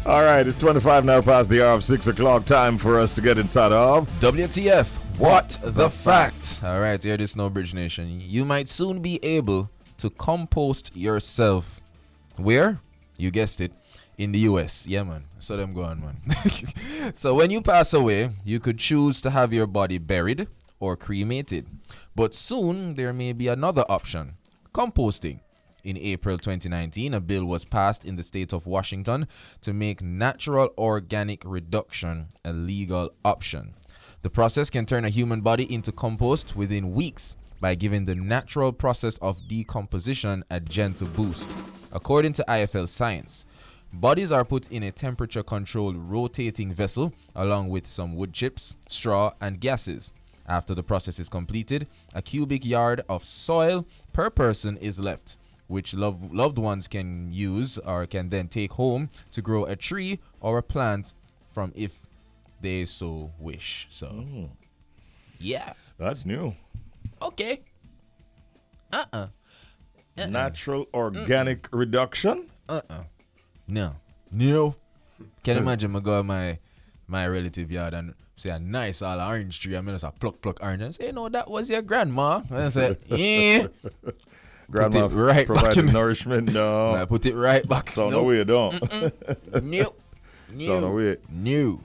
All right, it's 25 now past the hour of 6 o'clock. Time for us to get inside of WTF, what the fact? All right, here this Snowbridge Nation. You might soon be able to compost yourself. Where? You guessed it. In the US. Yeah, man. So them go on, man. So when you pass away, you could choose to have your body buried or cremated. But soon, there may be another option. Composting. In April 2019, a bill was passed in the state of Washington to make natural organic reduction a legal option. The process can turn a human body into compost within weeks by giving the natural process of decomposition a gentle boost. According to IFL Science, bodies are put in a temperature-controlled rotating vessel along with some wood chips, straw, and gases. After the process is completed, a cubic yard of soil per person is left, which loved ones can use or can then take home to grow a tree or a plant from if they so wish. So, yeah. That's new. Okay. Natural organic reduction? No. Can you imagine me go to my relative yard and say a nice all orange tree, I mean, it's a pluck orange, and say, no, that was your grandma. And I say, yeah. Grandma right provided nourishment. No. I put it right back. So no way, don't. New. So no way. New.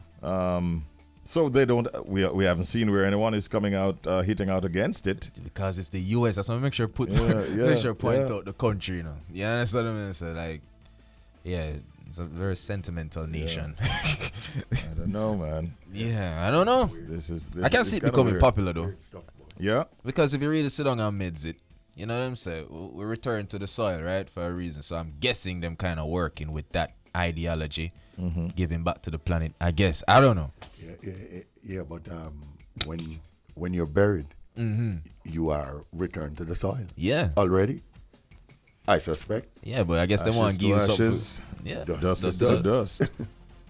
So they don't. We haven't seen where anyone is coming out, hitting out against it because it's the US. That's why I make sure point out the country. You know. You understand what I mean? So like, yeah, it's a very sentimental nation. I don't know, man. Yeah, I don't know. I can't see it becoming popular though. Yeah. Because if you really sit down and meds it, you know what I'm saying? We return to the soil, right, for a reason. So I'm guessing them kind of working with that ideology, giving back to the planet. I guess I don't know. Yeah, but when you're buried, you are returned to the soil. Yeah, already. I suspect. Yeah, but I guess they want to give you something. Yeah, dust is dust.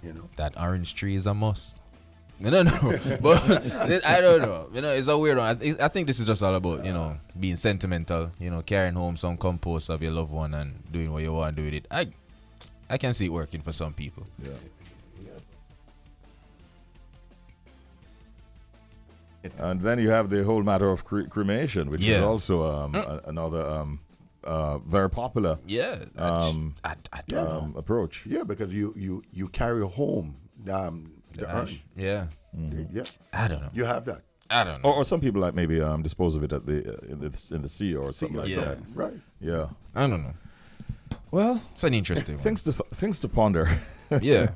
You know that orange tree is a must. No, but I don't know. You know, it's a weird one. I think this is just all about, you know, being sentimental. You know, carrying home some compost of your loved one and doing what you want to do with it. I can see it working for some people. Yeah. And then you have the whole matter of cremation, which is also another very popular approach. Yeah, because you carry home the ash. Yeah. Yes. I don't know. You have that. I don't know. Or some people like maybe dispose of it at in the sea or something like that. Right. Yeah. I don't know. Well, it's an interesting things to ponder. Yeah.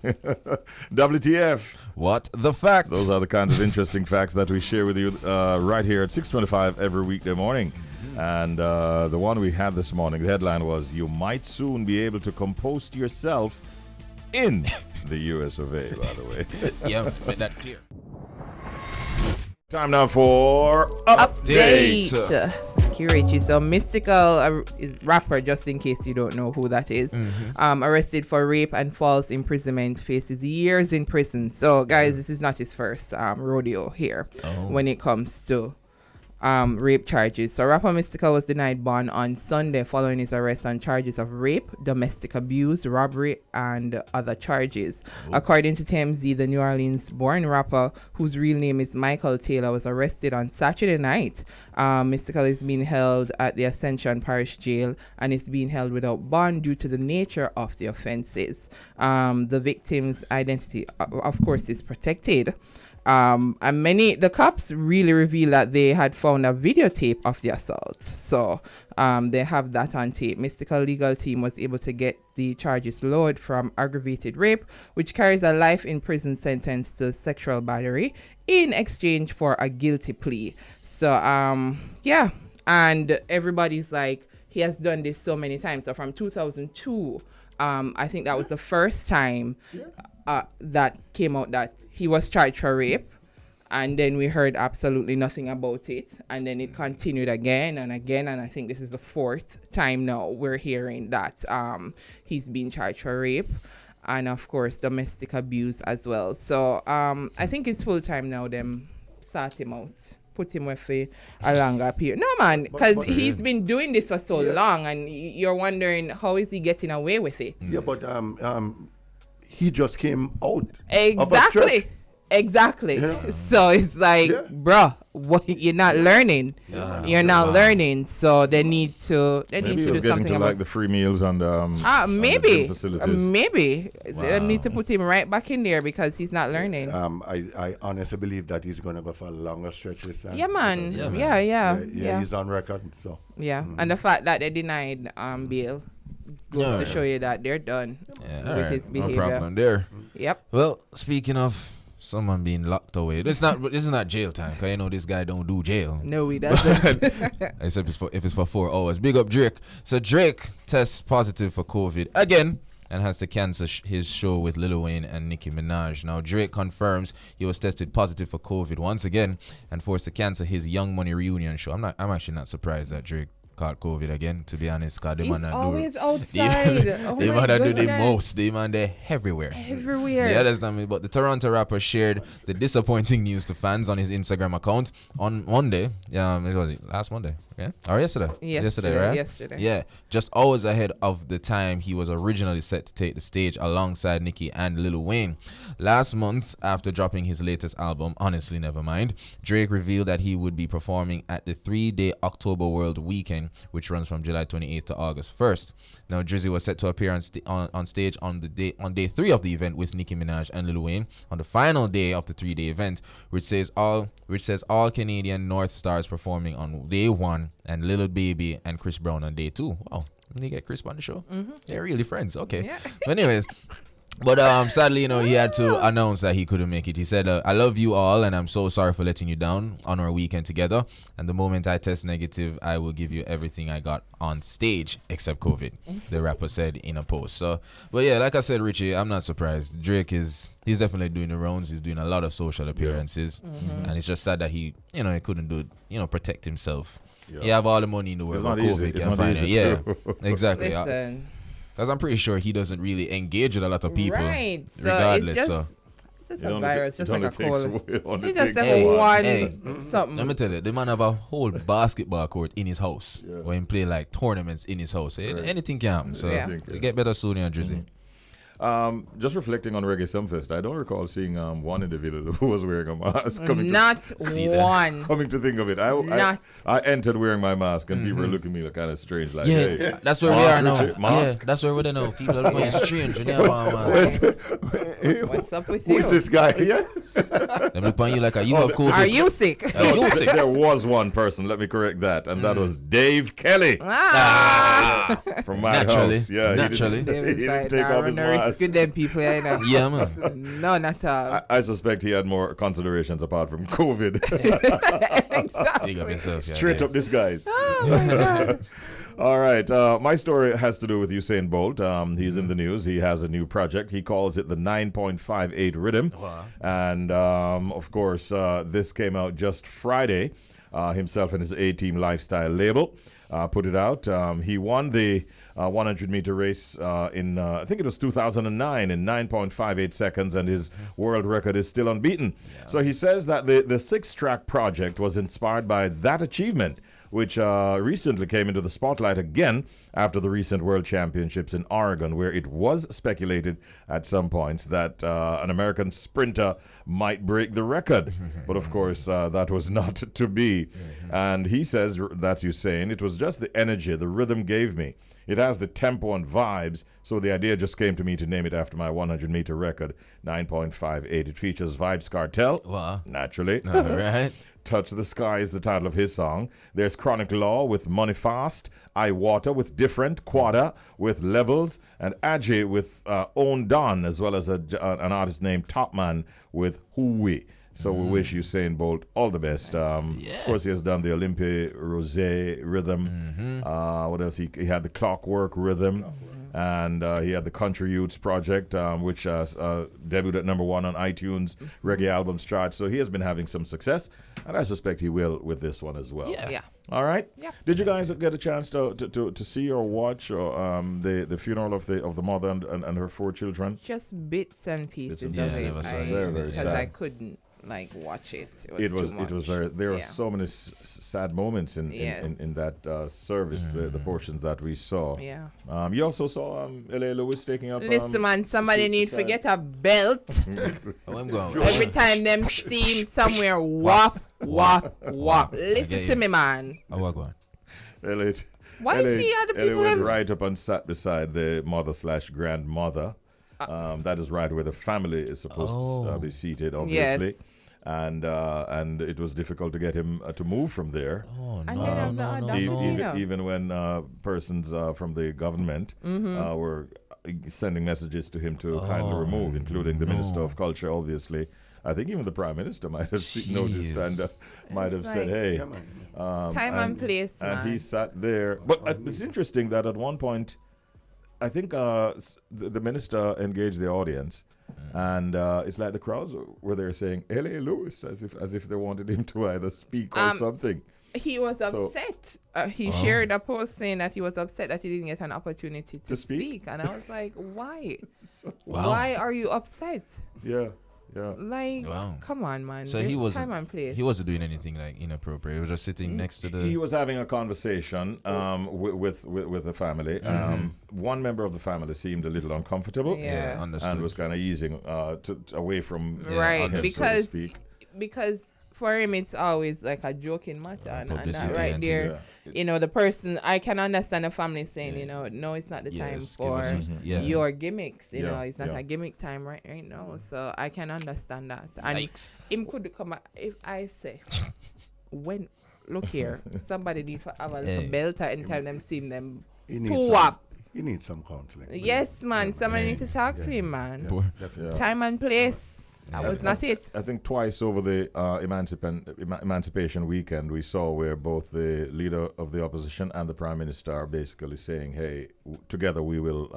WTF? What the fact? Those are the kinds of interesting facts that we share with you right here at 6:25 every weekday morning. And the one we had this morning, the headline was, "You might soon be able to compost yourself in the US of A," by the way. Yeah, make that clear. Time now for update. Richie. So Mystica rapper, just in case you don't know who that is, arrested for rape and false imprisonment, faces years in prison. So guys, this is not his first rodeo here when it comes to rape charges. So rapper Mystica was denied bond on Sunday following his arrest on charges of rape, domestic abuse, robbery, and other charges. According to TMZ, the New Orleans-born rapper, whose real name is Michael Taylor, was arrested on Saturday night. Mystica is being held at the Ascension Parish Jail and is being held without bond due to the nature of the offenses. The victim's identity, of course, is protected. And the cops really revealed that they had found a videotape of the assault. So they have that on tape. Mystica legal team was able to get the charges lowered from aggravated rape, which carries a life in prison sentence, to sexual battery in exchange for a guilty plea. So, and everybody's like, he has done this so many times. So from 2002, I think that was the first time that came out that he was charged for rape, and then we heard absolutely nothing about it, and then it continued again and again, and I think this is the fourth time now we're hearing that he's been charged for rape, and of course domestic abuse as well. So I think it's full time now them sort him out, put him with a longer period. No man, because he's been doing this for so long, and you're wondering how is he getting away with it. Yeah, but he just came out. Of a Exactly. stretch. Exactly. Yeah. So it's like, Yeah. bruh, what, you're not learning. You're not learning. So they need to Maybe do he was getting something to about. like the free meals and and the Maybe. gym facilities. Maybe. They need to put him right back in there because he's not learning. I honestly believe that he's going to go for a longer stretch this time. Yeah, man. Because, Yeah. he's on record. So Yeah. And the fact that they denied bail goes to show you that they're done with his behavior. No problem there. Yep. Well, speaking of someone being locked away, this is not jail time, because you know this guy don't do jail. No, he doesn't. Except if it's for 4 hours. Big up Drake. So Drake tests positive for COVID again and has to cancel his show with Lil Wayne and Nicki Minaj. Now Drake confirms he was tested positive for COVID once again and forced to cancel his Young Money reunion show. I'm actually not surprised that Drake caught COVID again, to be honest, because He's always outside. They man do the most. They man they're everywhere. Everywhere. Yeah, that's not me. But the Toronto rapper shared the disappointing news to fans on his Instagram account on Monday. It was last Monday, yeah, or yesterday. Yesterday, right? Yesterday. Yeah, just hours ahead of the time he was originally set to take the stage alongside Nicki and Lil Wayne. Last month, after dropping his latest album, Honestly Nevermind, Drake revealed that he would be performing at the 3-day October World Weekend, which runs from July 28th to August 1st. Now, Drizzy was set to appear on stage on day 3 of the event with Nicki Minaj and Lil Wayne on the final day of the 3-day event, which says all Canadian North Stars performing on day 1 and Lil Baby and Chris Brown on day 2. Wow, did you get Chris on the show? Mm-hmm. They're really friends. Okay. Yeah. But anyways. But sadly, he had to announce that he couldn't make it. He said, I love you all, and I'm so sorry for letting you down on our weekend together. And the moment I test negative, I will give you everything I got on stage, except COVID, the rapper said in a post. So, but yeah, like I said, Richie, I'm not surprised. Drake he's definitely doing the rounds. He's doing a lot of social appearances. Mm-hmm. And it's just sad that he couldn't do it, protect himself. Yeah. You have all the money in the world. It's not easy. It's not easy. Yeah, exactly. Listen. Because I'm pretty sure he doesn't really engage with a lot of people. Right. So regardless. It's a virus, just like a cold. He just one something. Let me tell you, the man have a whole basketball court in his house where he play like tournaments in his house. Right. Anything can happen. So you get better soon, Drizzy. Mm-hmm. Just reflecting on Reggae Sumfest, I don't recall seeing one individual who was wearing a mask. Coming to think of it, I entered wearing my mask and people were looking at me kind of strange. Like, hey, that's where we are now. Mask? Yeah, that's where we're now. People are looking strange. What's up with you? Who's this guy? Yes. They look on you like you have COVID. Are you sick? Are you sick? There was one person, let me correct that, and that was Dave Kelly. From my house. Yeah, naturally. He didn't take off his mask. Good them people, yeah, man. No, not at all. I suspect he had more considerations apart from COVID. Exactly. Big up yourself, Straight up disguise. Oh my God. All right. My story has to do with Usain Bolt. He's in the news. He has a new project. He calls it the 9.58 Rhythm. Wow. And, of course, this came out just Friday. Himself and his A-Team Lifestyle label put it out. He won the 100-meter race in, I think it was 2009, in 9.58 seconds, and his world record is still unbeaten. Yeah. So he says that the 6-track project was inspired by that achievement, which recently came into the spotlight again after the recent World Championships in Oregon, where it was speculated at some points that an American sprinter might break the record. But of course, that was not to be. And he says, that's Usain, it was just the energy, the rhythm gave me. It has the tempo and vibes, so the idea just came to me to name it after my 100-meter record, 9.58. It features Vibes Cartel, wow. Naturally. All right. Touch the Sky is the title of his song. There's Chronic Law with Money Fast, I Water with Different, Quada with Levels, and Ajay with Own Don, as well as an artist named Topman with Huwi. So we wish Usain Bolt all the best. Of course, he has done the Olympe Rosé rhythm. What else? He had the Clockwork rhythm. And he had the Country Youths Project, which debuted at number 1 on iTunes Reggae Albums chart. So he has been having some success, and I suspect he will with this one as well. Yeah. All right. Yeah. Did you guys get a chance to see or watch the funeral of the mother and her 4 children? Just bits and pieces of it. Very, very because sad. I couldn't like watch it. It was too much. very. There are Yeah. so many sad moments in that service. The portions that we saw. Yeah. You also saw L.A. Lewis taking up. Listen, man, somebody need to get a belt. Oh, I'm going. Every time them see him somewhere, whop, whop, whop. Listen to me, man. Oh, I'm going. Elliot. Why see other people went have- right up and sat beside the mother/grandmother. That is right where the family is supposed to be seated, obviously. Yes. And it was difficult to get him to move from there. Oh, And no, then have the no, no, audacity, no. you know. Even when persons from the government were sending messages to him to kindly remove, including the Minister of Culture, obviously. I think even the Prime Minister might have noticed and might have It's said, like- hey. Yeah, man. Time and place, man. And he sat there. But it's interesting that at one point, I think the minister engaged the audience, and it's like the crowds were there saying "L.A. Lewis" as if they wanted him to either speak or something. He was upset. He shared a post saying that he was upset that he didn't get an opportunity to speak? And I was like, why? Wow. Why are you upset? Yeah. Like, Wow. come on, man. So There's he wasn't. time and place. He wasn't doing anything like inappropriate. He was just sitting next to the. He was having a conversation with the family. One member of the family seemed a little uncomfortable. Yeah. Understood. And was kind of easing away from Right, him, so to because speak. because for him it's always like a joking matter, and that publicity right and there, yeah. you know, the person, I can understand the family saying, you know, no, it's not the time Yes, give for us some- yeah. your gimmicks, you Yeah, know, it's not yeah. a gimmick time right now, so I can understand that. And Yikes. him could come if I say when look here, somebody need to have a little Hey. belt and tell them see them He needs pull some, up. he needs some counseling. Yes, man, somebody need to talk to him, man. Poor- Definitely. Yeah. Time and place. That was not it. I think twice over the Emancipation weekend, we saw where both the leader of the opposition and the prime minister are basically saying, hey, together we will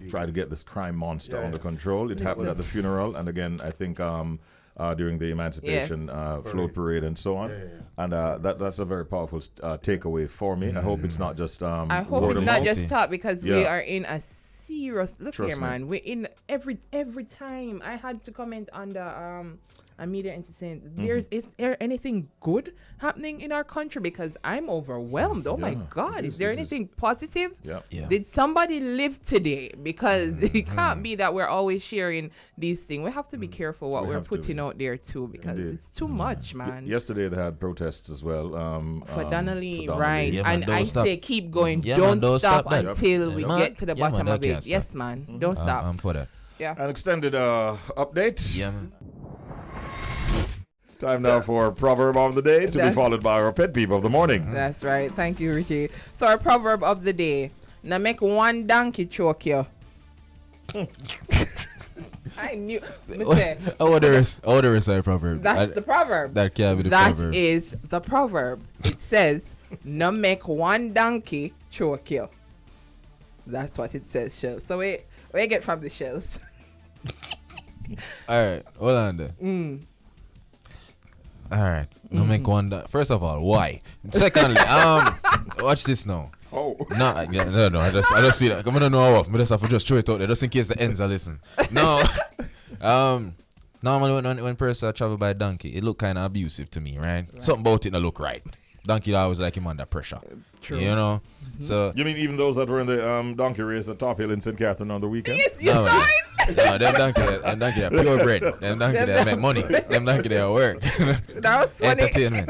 try to get this crime monster Yeah, under yeah. control. It happened at the funeral. And again, I think during the Emancipation float parade and so on. And that's a very powerful takeaway for me. I hope it's not just I hope word it's of not mouth. just talk, because we Yeah. are in a serious look Trust here, me. man. We're in every time I had to comment on the a media entertainment. Is there anything good happening in our country? Because I'm overwhelmed. Oh my Yeah, God, it is is- there it is. anything positive? Yeah. Yeah. Did somebody live today? Because it can't be that we're always sharing these things. We have to be careful what We we're have to. putting out there too, because Indeed. it's too much, man. Yesterday they had protests as well. For Donnelly, for Donnelly. right? Yeah, man, and don't I stop. say keep going. Yeah, man, don't, don't stop, stop that. until we Man, get to the yeah, man, bottom that of it. can't stop. Yes, man. Don't stop. I'm for that. Yeah. An extended update. Yeah, man. Time now for Proverb of the Day, to be That's- followed by our pet peeve of the morning. That's right. Thank you, Richie. So our proverb of the day: now make one donkey choke you. I knew. Me say, Oh, there is a proverb. that's the proverb. That can't be the That proverb. is the proverb. It says, "No make one donkey choke you." That's what it says, Shells. So we get from the Shells. All right, hold on there. All right, no make one. First of all, why? Secondly, watch this now. Oh. No, I just feel like I'm gonna know off. I just have to just throw it out there just in case the ends are listen. No, normally when person travel by donkey, it look kind of abusive to me, right? Something about it not look right. Donkey always like him under pressure. True. You know, so You mean even those that were in the donkey race at Top Hill in St. Catherine on the weekend? You no, saw it? no, them donkey are purebred. Them donkey they make money. Them donkey they work. That was funny. Entertainment.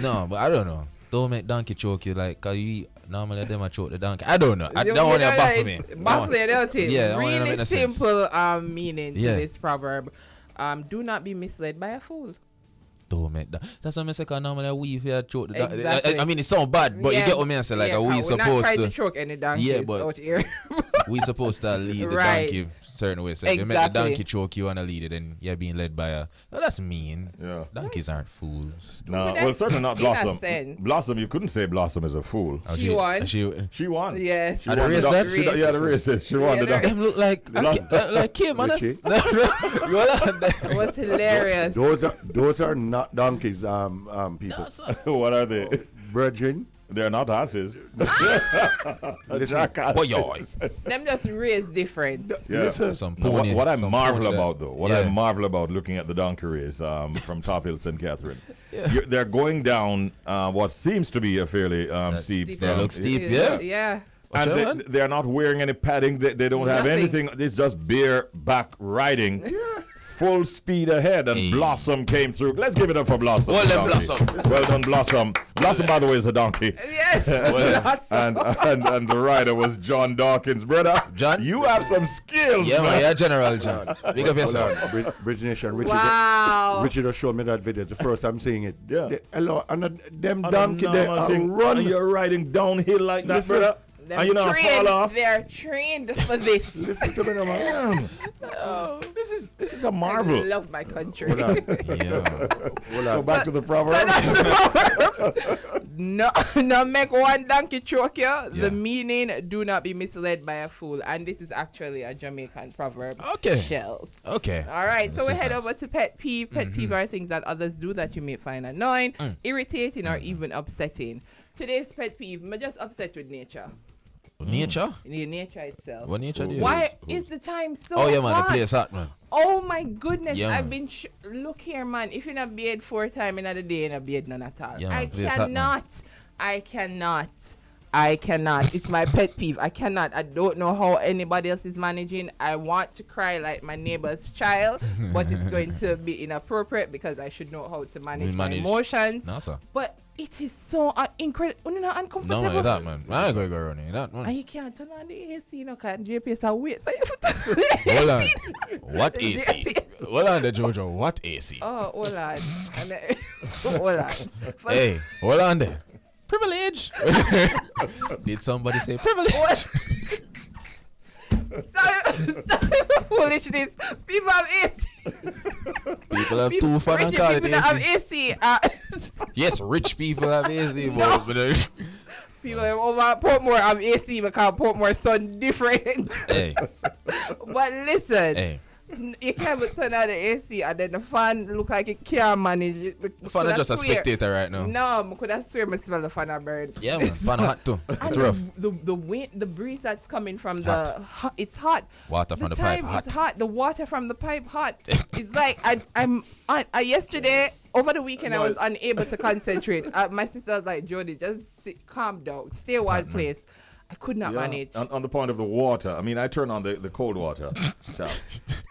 No, but I don't know. Don't make donkey choke you like, cause you normally them a choke the donkey. I don't know. I don't want to baffle me. Baffle you, don't it? Yeah, that one don't make Really no sense. simple meaning to Yeah. this proverb. Do not be misled by a fool. Don't make that. That's what I say. Cause normally we here choke the donkey. Exactly. I mean, it sounds bad, but you get what me say. Like, are we we're not supposed trying to? to choke any donkeys Yeah, but- out here. We supposed to lead the Right. donkey certain way. So if you make the Exactly. donkey choke you and lead it, then you're being led by a. Oh, that's mean. Yeah. Donkeys aren't fools. No, that well, certainly not in a Blossom. sense. Blossom, you couldn't say Blossom is a fool. Oh, She won. She won. Yes. She At the won race donkey- that? she- yeah, the races. She won Yeah, the the donkey. Them look like Kim, man. Richie? It was hilarious. Those are not donkeys, people. What are they? Brethren, They're not asses. Them just raised different. Yeah. Some No, pony. what I some marvel pony about, there. though, what I marvel about looking at the donkey race from Top Hill St. Catherine, they're going down what seems to be a fairly steep. They look steep, yeah. Yeah. And they're not wearing any padding. They don't have Nothing. anything. It's just bare back riding. Full speed ahead, and Blossom came through. Let's give it up for Blossom. Well done, donkey. Blossom. Well done, Blossom. Blossom, by the way, is a donkey. Yes. And the rider was John Dawkins. Brother, John? you have some skills, Yeah, man. man, yeah, General John. Big up yourself. Bridge Nation. Wow. Richie just showed me that video. It's the first I'm seeing it. Yeah. Them On a donkey they normal are thing, run. and you're riding downhill like that, Listen. brother. Them And you know, fall off. They're trained for this. Listen to me, now, man. This is a I marvel. love my country. Yeah. So back to the proverb. No, make one donkey choke you. The meaning, do not be misled by a fool. And this is actually a Jamaican proverb. Okay. Shells. Okay. All right, so This we is head nice. over to pet peeve. Pet peeve are things that others do that you may find annoying, irritating, or even upsetting. Today's pet peeve, I'm just upset with nature. Nature? The nature itself. What nature do you Why is the time so Oh, yeah, man, hot? the place hot, man. Oh my goodness, Yeah, I've man. been look here, man. If you're not bathed 4 times in a day, you're not bathed none at all. Yeah, man, I place hot, man. I cannot. It's my pet peeve. I cannot. I don't know how anybody else is managing. I want to cry like my neighbor's child, but it's going to be inappropriate because I should know how to manage my emotions. No, sir. But it is so incredible, uncomfortable. No, man, that, man. I ain't going to go around here. That, man. And you can't turn on the AC, because JPS are wait for you to turn on the Hold on. AC. What AC? Hold on there, Jojo. What AC? Oh, hold on. And then, hold on. Hey, hold on there. Privilege. Did somebody say privilege? Foolishness. People have AC. People have too fun and Rich call it people don't have AC. AC. Yes, rich people have AC. No. But, People over Portmore have AC because Portmore sun different. hey, But listen, hey. you can't turn on the AC and then the fan look like it can't manage it. The fan is just a spectator right now. No, I could have swear I smell the fan a burn. Yeah, man. Fan hot too. It's And rough. the wind, the breeze that's coming from Hot. it's hot. Water from the pipe hot. It's hot. The water from the pipe hot. It's like I'm yesterday over the weekend I was unable to concentrate. My sister was like, Jody, just calm down, stay one place. I could not manage. On the point of the water, I mean, I turned on the cold water tap,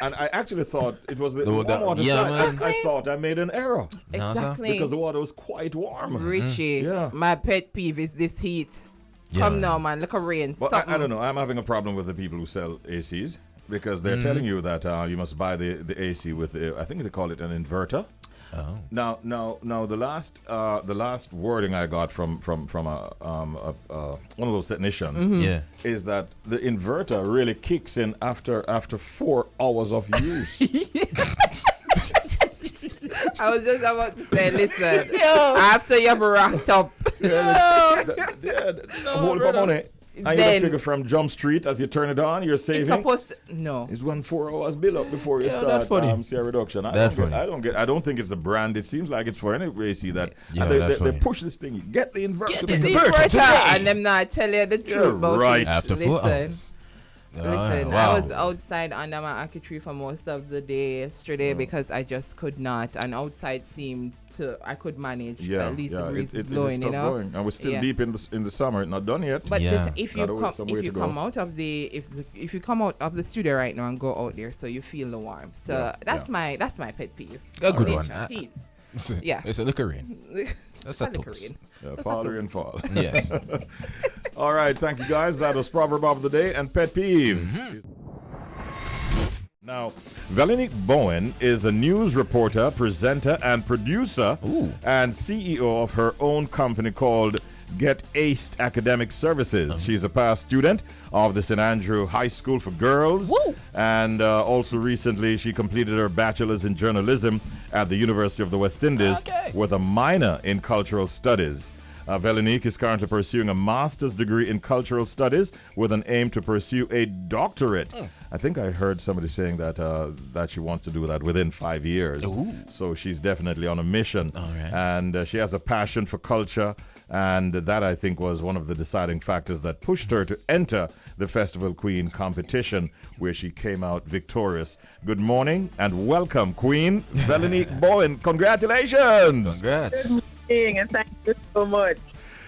and I actually thought it was the warm water. yeah, side. man. I thought I made an error No, sir. Exactly. because the water was quite warm. Richie, Yeah. my pet peeve is this heat. Yeah, Come man. now, man. Look at rain. But Something. I don't know. I'm having a problem with the people who sell ACs because they're telling you that you must buy the AC with I think they call it an inverter. Oh. Now, the last wording I got from one of those technicians Yeah. is that the inverter really kicks in after 4 hours of use. I was just about to say, listen, after you've racked up, Hold up money. And you Then- figure from Jump Street as you turn it on, you're it's saving. supposed to, no. It's 4 hours bill up before you Yeah, start that's funny. see a reduction. That's funny. I don't think it's a brand. It seems like it's for any AC that Yeah, and they that's funny. push this thing. Get the inverter. Get the because- inverter. Inverter, today. and them not tell you the truth Yeah, about right. it. After 4 Listen. hours. Listen, wow. I was outside under my ackee tree for most of the day yesterday because I just could not. And outside seemed I could manage. Yeah, at least yeah, the breeze it is is blowing, tough you know. going. And we're still Yeah. deep in the summer. It's not done yet. But Yeah. listen, if you Gotta wait some way to go. come out of if you come out of the studio right now and go out there, so you feel the warmth. So Yeah, that's my pet peeve. A good Nature, one. heat. Yeah. Yeah. It's a look of rain. That's a Look at toast. rain. Yeah, fall and fall. Yes. All right, thank you guys. That was Proverb of the Day and Pet Peeve. Now, Velonique Bowen is a news reporter, presenter, and producer, and CEO of her own company called Get Aced Academic Services. She's a past student of the St. Andrew High School for Girls, and also recently she completed her bachelor's in journalism at the University of the West Indies with a minor in cultural studies. Velonique is currently pursuing a master's degree in cultural studies with an aim to pursue a doctorate. I think I heard somebody saying that that she wants to do that within 5 years. So she's definitely on a mission. All right. And she has a passion for culture And that, I think, was one of the deciding factors that pushed her to enter the Festival Queen competition, where she came out victorious. Good morning and welcome, Queen Velonique Bowen. Congratulations! Congrats. Good morning, and thank you so much.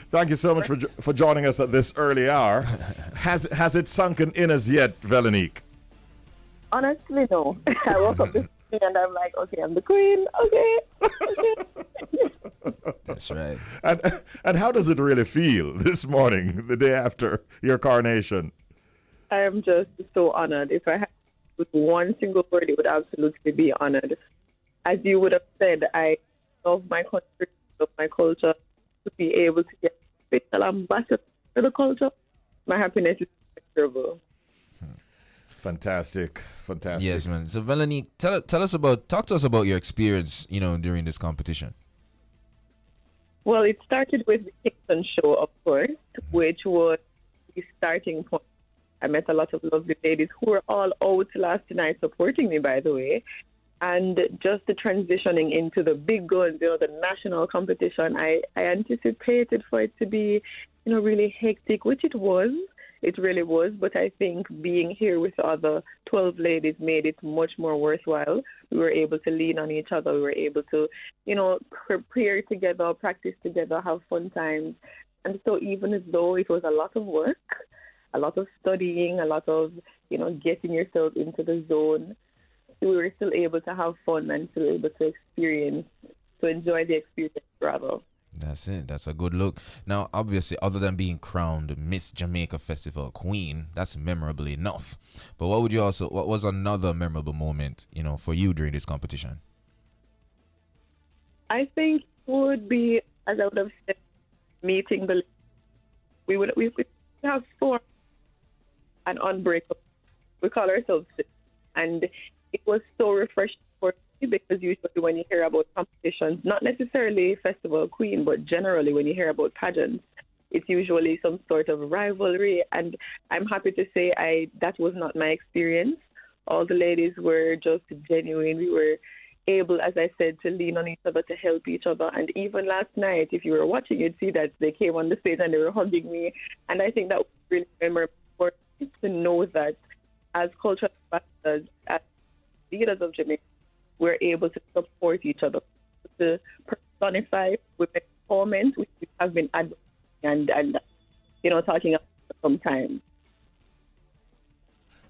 Thank you so much for joining us at this early hour. Has it sunken in as yet, Velonique? Honestly, no. I woke up this morning and I'm like, okay, I'm the queen. Okay. That's right. And how does it really feel this morning, the day after your coronation? I am just so honored. If I had to put one single word, it would absolutely be honored. As you would have said, I love my country, love my culture. To be able to get a special ambassador for the culture, my happiness is incredible. Fantastic. Yes, man. So, Velonique, talk to us about your experience, during this competition. Well, it started with the Kingston show, of course, which was the starting point. I met a lot of lovely ladies who were all out last night supporting me, by the way. And just the transitioning into the big guns, the national competition, I anticipated for it to be, really hectic, which it was. It really was. But I think being here with the other 12 ladies made it much more worthwhile. We were able to lean on each other. We were able to, prepare together, practice together, have fun times. And so even though it was a lot of work, a lot of studying, a lot of, getting yourself into the zone, we were still able to have fun and still able to enjoy the experience rather. That's it. That's a good look. Now, obviously, other than being crowned Miss Jamaica Festival Queen, that's memorable enough. But what was another memorable moment, for you during this competition? I think it would be, as I would have said, meeting the. We would have four and unbreakable. We call ourselves, and it was so refreshing for me because usually when you hear about competitions, not necessarily Festival Queen, but generally when you hear about pageants, it's usually some sort of rivalry. And I'm happy to say that was not my experience. All the ladies were just genuine. We were able, as I said, to lean on each other, to help each other. And even last night, if you were watching, you'd see that they came on the stage and they were hugging me. And I think that was really memorable for me to know that as cultural ambassadors, as leaders of Jamaica, we're able to support each other, to personify women empowerment, which we have been advocating and talking about for some time.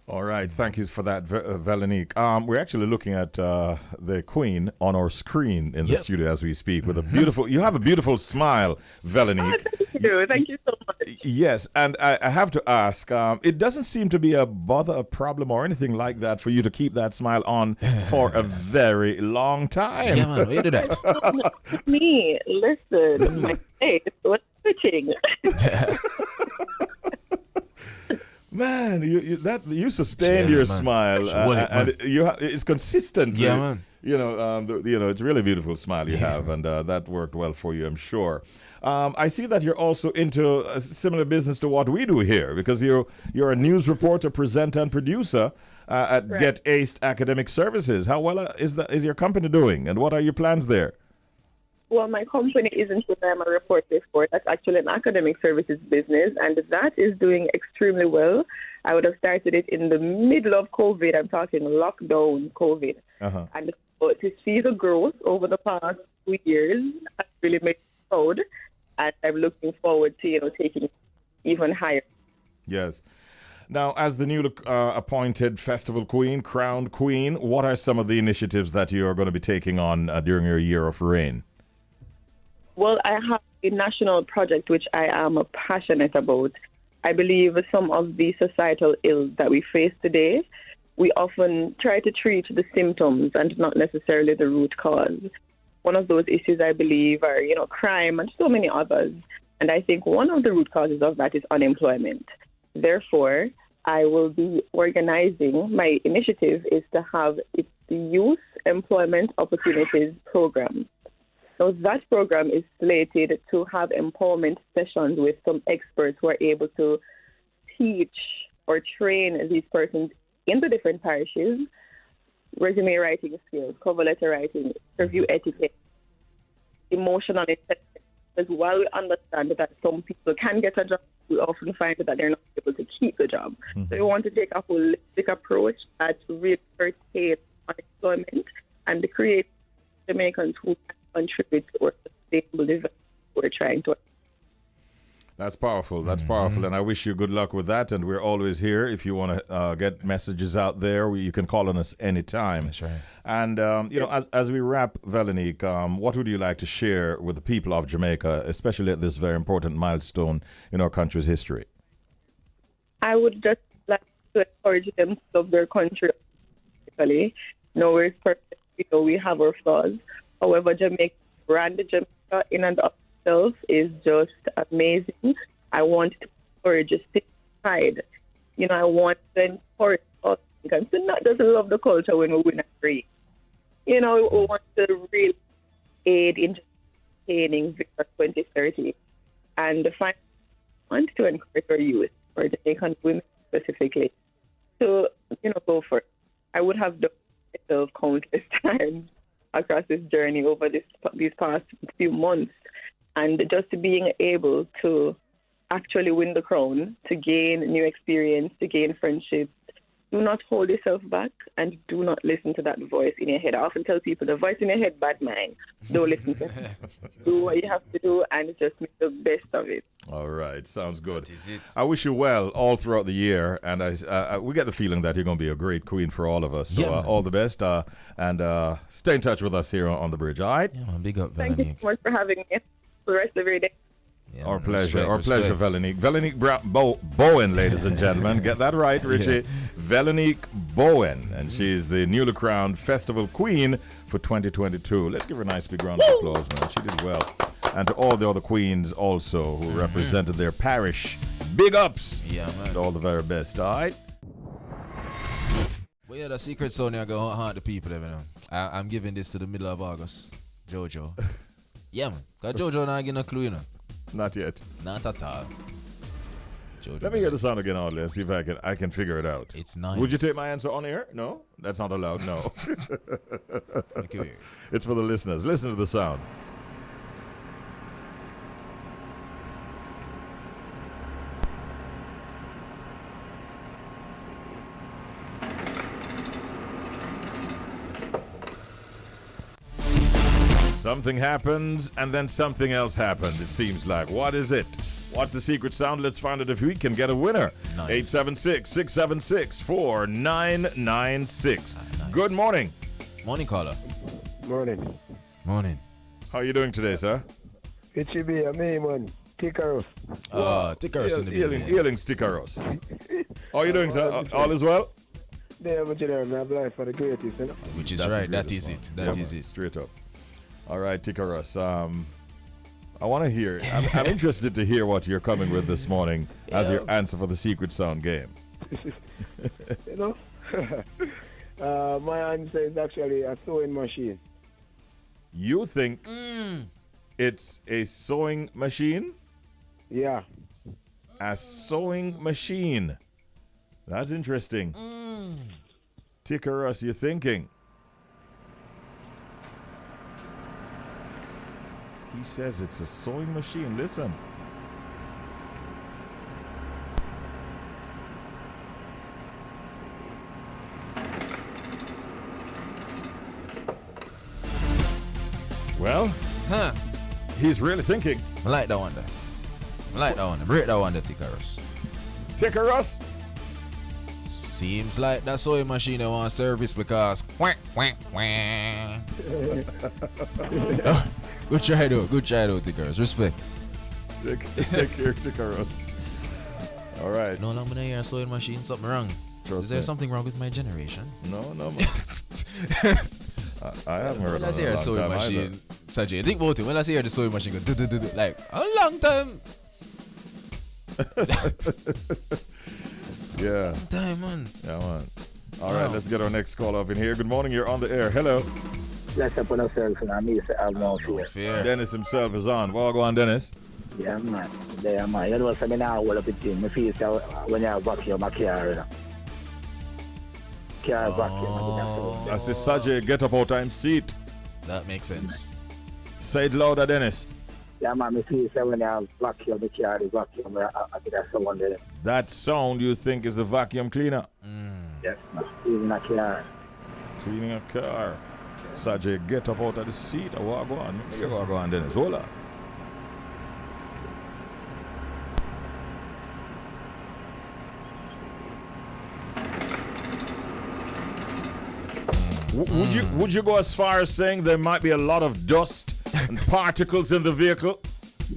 All right, thank you for that, Velonique. We're actually looking at the Queen on our screen in the studio as we speak with a beautiful. You have a beautiful smile, Velonique. Thank you so much. Yes, and I have to ask. It doesn't seem to be a bother, a problem, or anything like that for you to keep that smile on for a very long time. Yeah, man, you do that. Me, listen, my face was twitching. Man, you sustained Yeah, your man. smile, and it's consistent. Yeah, man. It's really a beautiful smile you have, and that worked well for you, I'm sure. I see that you're also into a similar business to what we do here, because you're a news reporter, presenter, and producer at Right. Get Aced Academic Services. How well is your company doing, and what are your plans there? Well, my company isn't what I'm a reporter for. That's actually an academic services business, and that is doing extremely well. I would have started it in the middle of COVID. I'm talking lockdown COVID. Uh-huh. And so to see the growth over the past 2 years has really made me proud, and I'm looking forward to taking it even higher. Yes. Now, as the newly appointed Festival Queen, crowned Queen, what are some of the initiatives that you are going to be taking on during your year of reign? Well, I have a national project which I am passionate about. I believe some of the societal ills that we face today, we often try to treat the symptoms and not necessarily the root cause. One of those issues, I believe, are, crime and so many others. And I think one of the root causes of that is unemployment. Therefore, I will be organizing, my initiative is to have the Youth Employment Opportunities Program. So that program is slated to have empowerment sessions with some experts who are able to teach or train these persons in the different parishes, resume writing skills, cover letter writing, interview etiquette, emotional intelligence, Because while we understand that some people can get a job, we often find that they're not able to keep the job. So we want to take a holistic approach that really pertains unemployment and to create Jamaicans who can contribute to our sustainable development we're trying to. That's powerful. That's powerful. And I wish you good luck with that. And we're always here. If you want to get messages out there, you can call on us anytime. That's right. And, as we wrap, Velonique, what would you like to share with the people of Jamaica, especially at this very important milestone in our country's history? I would just like to encourage them to love their country. Nowhere is perfect. We have our flaws. However, Jamaica, brand Jamaica in and of itself is just amazing. I want to encourage a stick pride. I want to encourage us to not just love the culture when we win a race. We want to really aid in attaining Victor 2030. And I want to encourage our youth, or Jamaican women specifically, to go for it. I would have done myself countless times across this journey over these past few months, and just being able to actually win the crown, to gain new experience, to gain friendships. Do not hold yourself back, and do not listen to that voice in your head. I often tell people, the voice in your head, bad mind. Don't listen to it. Do what you have to do and just make the best of it. All right. Sounds good. That is it. I wish you well all throughout the year. And we get the feeling that you're going to be a great queen for all of us. So all the best. And stay in touch with us here on The Bridge. All right? Yeah, man, big up, Thank you Velonique. so much for having me for the rest of your day. Yeah, Our man, pleasure. respect, Our pleasure, respect. Velonique. Velonique Bowen, ladies and gentlemen. Get that right, Richie. Velonique Bowen. And she's the newly crowned festival queen for 2022. Let's give her a nice big round of applause, man. She did well. And to all the other queens also who represented their parish. Big ups. Yeah, man. And all the very best, all right? Well, yeah, the secret song I go haunt the people, I'm giving this to the middle of August. Jojo. Yeah, man. Because Jojo not getting a clue, Not yet. Not at all. Jojo. Let me hear the sound again, Audley, and see if I can figure it out. It's nice. Would you take my answer on air? No? That's not allowed, no. Okay. It's for the listeners. Listen to the sound. Something happens, and then something else happened, it seems like. What is it? What's the secret sound? Let's find out if we can get a winner. Nice. 876-676-4996. Nice. Good morning. Morning, caller. Morning. Morning. How are you doing today, sir? It should be a me, man. Tikaros. Tickers in the building. Healing Stickeros. How are you doing, sir? All is well? There, but you know, I'm applying for the greatest, you know. Which is That's the right. That greatest is one. it. That Yeah, is man, it. Straight up. All right, Tikaros. I want to hear. I'm interested to hear what you're coming with this morning as your answer for the secret sound game. You know? My answer is actually a sewing machine. You think it's a sewing machine? Yeah. A sewing machine. That's interesting. Tikaros, you're thinking. He says it's a sewing machine. Listen. Well, he's really thinking. I like that one there. I like that one. Break that one there, Tickers. Tikaros? Seems like that sewing machine I want service because Good try though, Tickers. Respect. Take care, Tikaros. All right. No longer hear a sewing machine, something wrong. Trust Is there me. something wrong with my generation? No, man. I haven't heard When I of see it in a a sewing long time machine, Sajay, think about it. When I see the sewing machine go do, like a long time. Yeah. Time, man. Yeah, man. All right, let's get our next call up in here. Good morning, you're on the air. Hello. Let's up on ourselves and I mean, I'm not No fear. fear. Dennis himself is on. Well, go on, Dennis. Yeah, man. There, man. You know what I mean? Now, what up with him? My face, when you're vacuum, my car, you know. Car vacuum. I say, Sajay, get up out time seat. That makes sense. Say it louder, Dennis. Yeah, man, me feel say when I vacuum the car, the vacuum, I think that's someone there. That sound you think is the vacuum cleaner? Yes, man. Even a car. Cleaning a car. Sajay, get up out of the seat. I walk on. You walk on, Dennis. Hold on. Would you go as far as saying there might be a lot of dust and particles in the vehicle?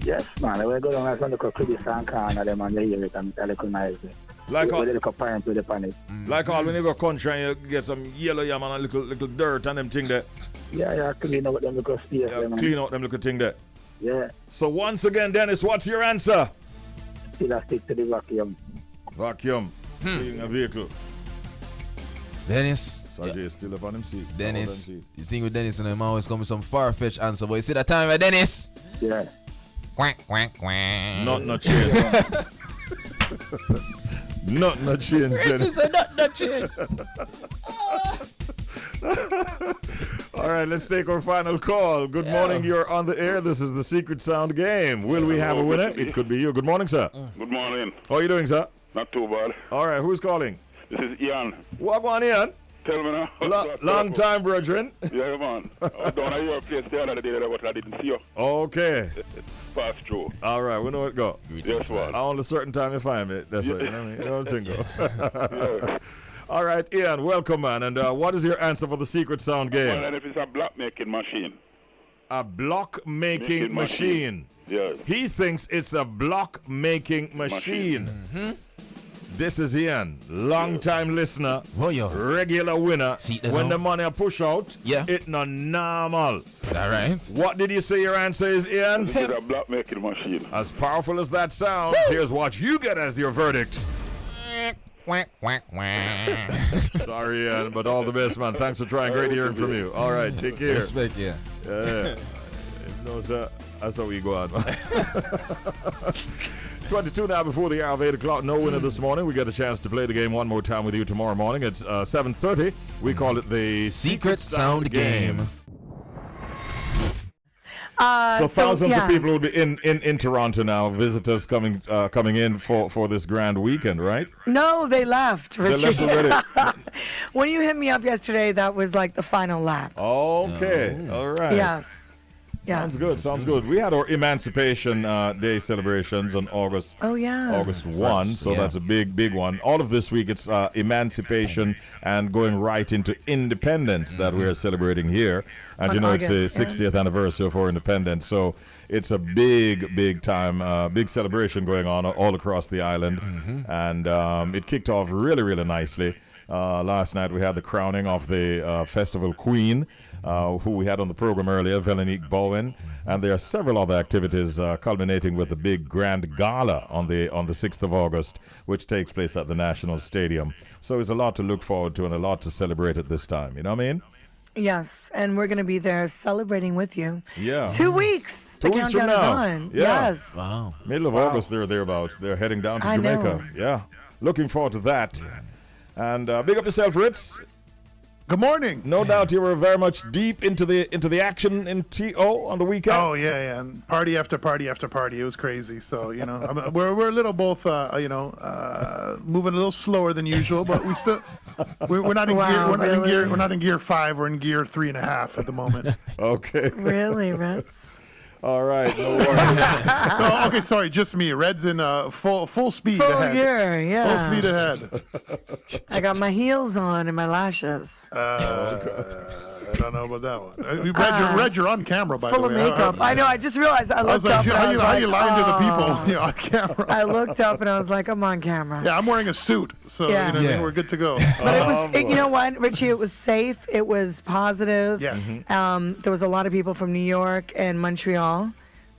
Yes, man. We're going to look at Cristiano Ronaldo, them and they hear it and recognize it. Like all, they look at parents with the panic. like all when you go country and you get some yellow yam and a little dirt and them thing there. Yeah, clean out them little space. Yeah, clean out them little thing there. Yeah. So once again, Dennis, what's your answer? Still I stick to the vacuum. Vacuum. Cleaning a vehicle. Dennis. Sajay is still up on him seat. Dennis. You think with Dennis and him always come with some far-fetched answer, but you see that time with Dennis? Yeah. Quack, quack, quack. Not change. Not change, Dennis. Richie said not change. All right, let's take our final call. Good morning, you're on the air. This is the Secret Sound Game. Will we have a winner? It could be you. Good morning, sir. Good morning. How are you doing, sir? Not too bad. All right, who's calling? This is Ian. Walk on, Ian. Tell me now. Long time, brethren. Yeah, man. I was down at your place the other day, but I didn't see you. Okay. Pass through. All right, we know it go. Yes, man. On a certain time you find me. That's it. You know what I mean? You know what I'm saying, go. Yeah. All right, Ian, welcome, man. And what is your answer for the Secret Sound Well, Game? and if it's a block making machine. A block-making machine. Yes. He thinks it's a block-making machine. This is Ian, long-time listener, regular winner. When the money I push out, it's not normal. All right. What did you say your answer is, Ian? This is a block making machine. As powerful as that sounds, here's what you get as your verdict. Quack, quack, quack. Sorry, Ian, but all the best, man. Thanks for trying. Great hearing from you. All right, take care. Respect, yeah. Yeah. No, sir. That's how we go on, man. 22 now before the hour of 8 o'clock. No winner this morning. We get a chance to play the game one more time with you tomorrow morning. It's 7:30. We call it the Secret Sound Game. So thousands of people will be in Toronto now. Visitors coming in for this grand weekend, right? No, they left. They Richie. left already. When you hit me up yesterday, that was like the final lap. Okay. All right. Yes. Sounds good. Sounds good. We had our Emancipation Day celebrations on August. Oh yeah. August 1. So that's a big one. All of this week it's emancipation and going right into independence that we are celebrating here. And On you know August, it's the 60th anniversary of our independence. So it's a big time, big celebration going on all across the island. And it kicked off really nicely. Last night we had the crowning of the festival queen, who we had on the program earlier, Velonique Bowen, and there are several other activities culminating with the big grand gala on the 6th of August, which takes place at the National Stadium. So it's a lot to look forward to and a lot to celebrate at this time. You know what I mean? Yes, and we're going to be there celebrating with you. Yeah. 2 weeks. 2 The weeks from countdown is now. on. Yeah. Yes. Wow. Middle of August, they're thereabouts. They're heading down to I Jamaica. know. Yeah. Looking forward to that. And big up yourself, Ritz. Good morning. No doubt you were very much deep into the action in TO on the weekend. Oh yeah, and party after party after party. It was crazy. So we're a little both moving a little slower than usual, but we're not in gear. We're not in gear 5. We're in gear 3.5 at the moment. Okay. Really, Reds? All right. No worries. No, okay, sorry, just me. Red's in full speed Full ahead. gear, yeah. Full speed ahead. I got my heels on and my lashes. I don't know about that one. Red, you're on camera, by Full the of way. makeup. I know. I just realized I I was looked like, up. how and I was you like, lying to the oh. people on camera? I looked up and I was like, I'm on camera. Yeah, I'm wearing a suit, so Yeah. we're good to go. But it was, you know what, Richie? It was safe. It was positive. Yes. There was a lot of people from New York and Montreal,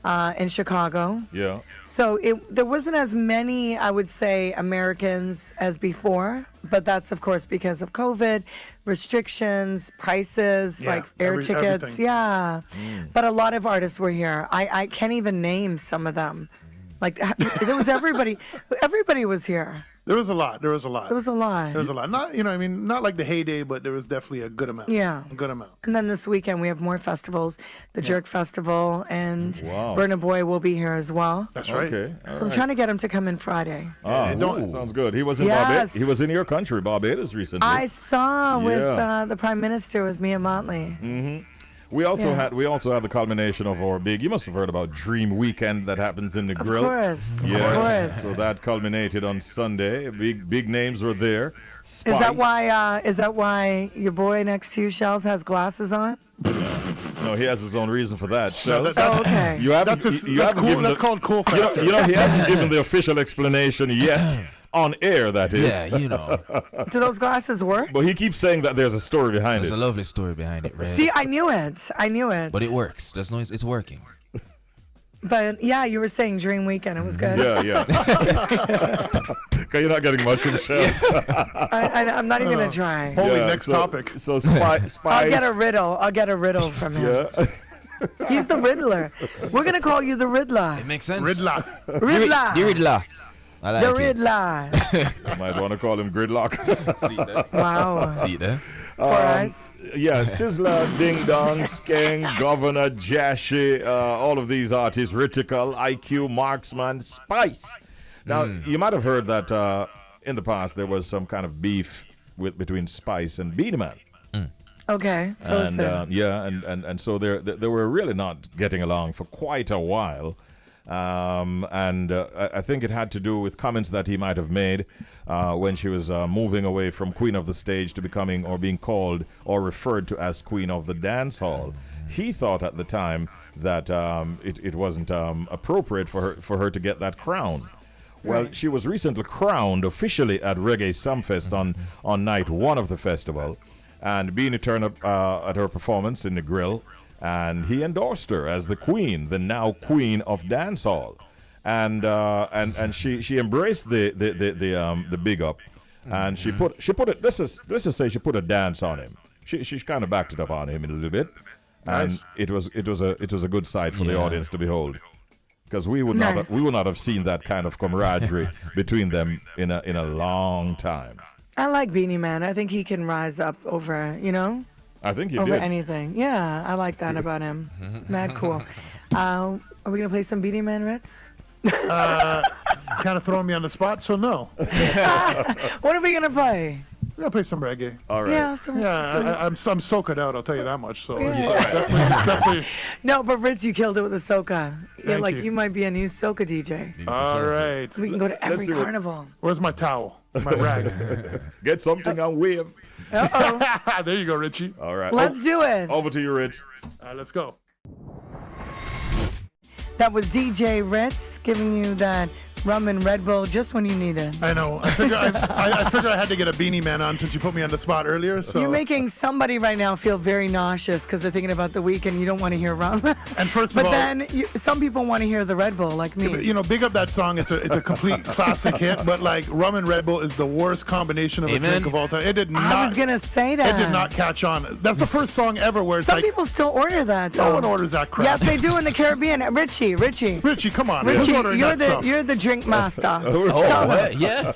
and Chicago. Yeah. So there wasn't as many, I would say, Americans as before. But that's, of course, because of COVID, restrictions, prices, like air tickets. Everything. Yeah. But a lot of artists were here. I can't even name some of them. Like, there was everybody. Everybody was here. There was a lot. There was a lot. There was a lot. There was a lot. Not, you know, I mean, not like the heyday, but there was definitely a good amount. Yeah. A good amount. And then this weekend we have more festivals, the Jerk Festival, and Wow. Burna Boy will be here as well. That's right. Okay. all So I'm right. trying to get him to come in Friday. Sounds good. He was in Yes. Barbados. He was in your country, Barbados, recently. I saw with Yeah. the Prime Minister with Mia Motley. We also Yeah. had the culmination of our big. You must have heard about Dream Weekend that happens in the grill. Of course. Yeah. Of course. So that culminated on Sunday. Big names were there. Spice. Is that why your boy next to you, Shells, has glasses on? No, he has his own reason for that. Shells. Oh, okay. You haven't. That's you haven't cool. given That's the- called cool You know, factor. you know, he hasn't given the official explanation yet on air. That is. Yeah, you know. Do those glasses work? But he keeps saying that there's a story behind There's it. a lovely story behind it, Red. See, I knew it. But it works. There's no, it's working. But yeah, you were saying Dream Weekend. It was good. Yeah. Okay, you're not getting much from Shells. I'm not even gonna try. Holy, next topic. So Spice. I'll get a riddle from him. Yeah. He's the Riddler. We're gonna call you the Riddler. It makes sense. Riddler. Riddler. The Riddler. I like The it. Riddler. Might want to call him Gridlock. See that? Wow. See that? For us. Yeah, Sizzler, Ding Dong, Skeng, Governor, Jashi, all of these artists, Ritical, IQ, Marksman, Spice. Now, you might have heard that in the past there was some kind of beef between Spice and Beenie Man. Okay. Fill us in. And so they were really not getting along for quite a while. I think it had to do with comments that he might have made when she was moving away from Queen of the Stage to becoming or being called or referred to as Queen of the Dancehall. He thought at the time that it wasn't appropriate for her to get that crown. Well, she was recently crowned officially at Reggae Sumfest on night one of the festival, and Beanie turned up at her performance in the grill. And he endorsed her as the queen, the now queen of dancehall, and she embraced the big up, and she put it. Let's just say she put a dance on him. She kind of backed it up on him a little bit, and Nice. it was a good sight for the audience to behold, because we would Nice. not have seen that kind of camaraderie between them in a long time. I like Beanie Man. I think he can rise up over, I think you over did. anything. Yeah, I like that about him. Mad cool. Are we gonna play some Beanie Man, Ritz? Kind of throwing me on the spot, so no. What are we gonna play? We're going to play some reggae. All right. Yeah, I'm soaked out, I'll tell you that much. So it's Yeah. definitely. No, but Ritz, you killed it with the soca. Thank you. You might be a new soca DJ. All right. We can go to every see what- carnival. Where's my towel? My rag. Get something on wave. There you go, Richie. All right. Let's do it. Over to you, Rich. All right, let's go. That was DJ Ritz giving you that Rum and Red Bull just when you need it. I know. I figured I had to get a Beanie Man on since you put me on the spot earlier. So You're making somebody right now feel very nauseous because they're thinking about the weekend. You don't want to hear rum. And first of but all, then some people want to hear the Red Bull, like me. big up that song. It's a complete classic hit. But like Rum and Red Bull is the worst combination of a drink of all time. It did not. I was gonna say that. It did not catch on. That's the first song ever where it's Some like people still order that. Though. no one orders that crap. Yes, they do in the Caribbean. Richie, come on. Richie, Who's ordering you're that stuff? you're the drink master. Oh, what? Yeah.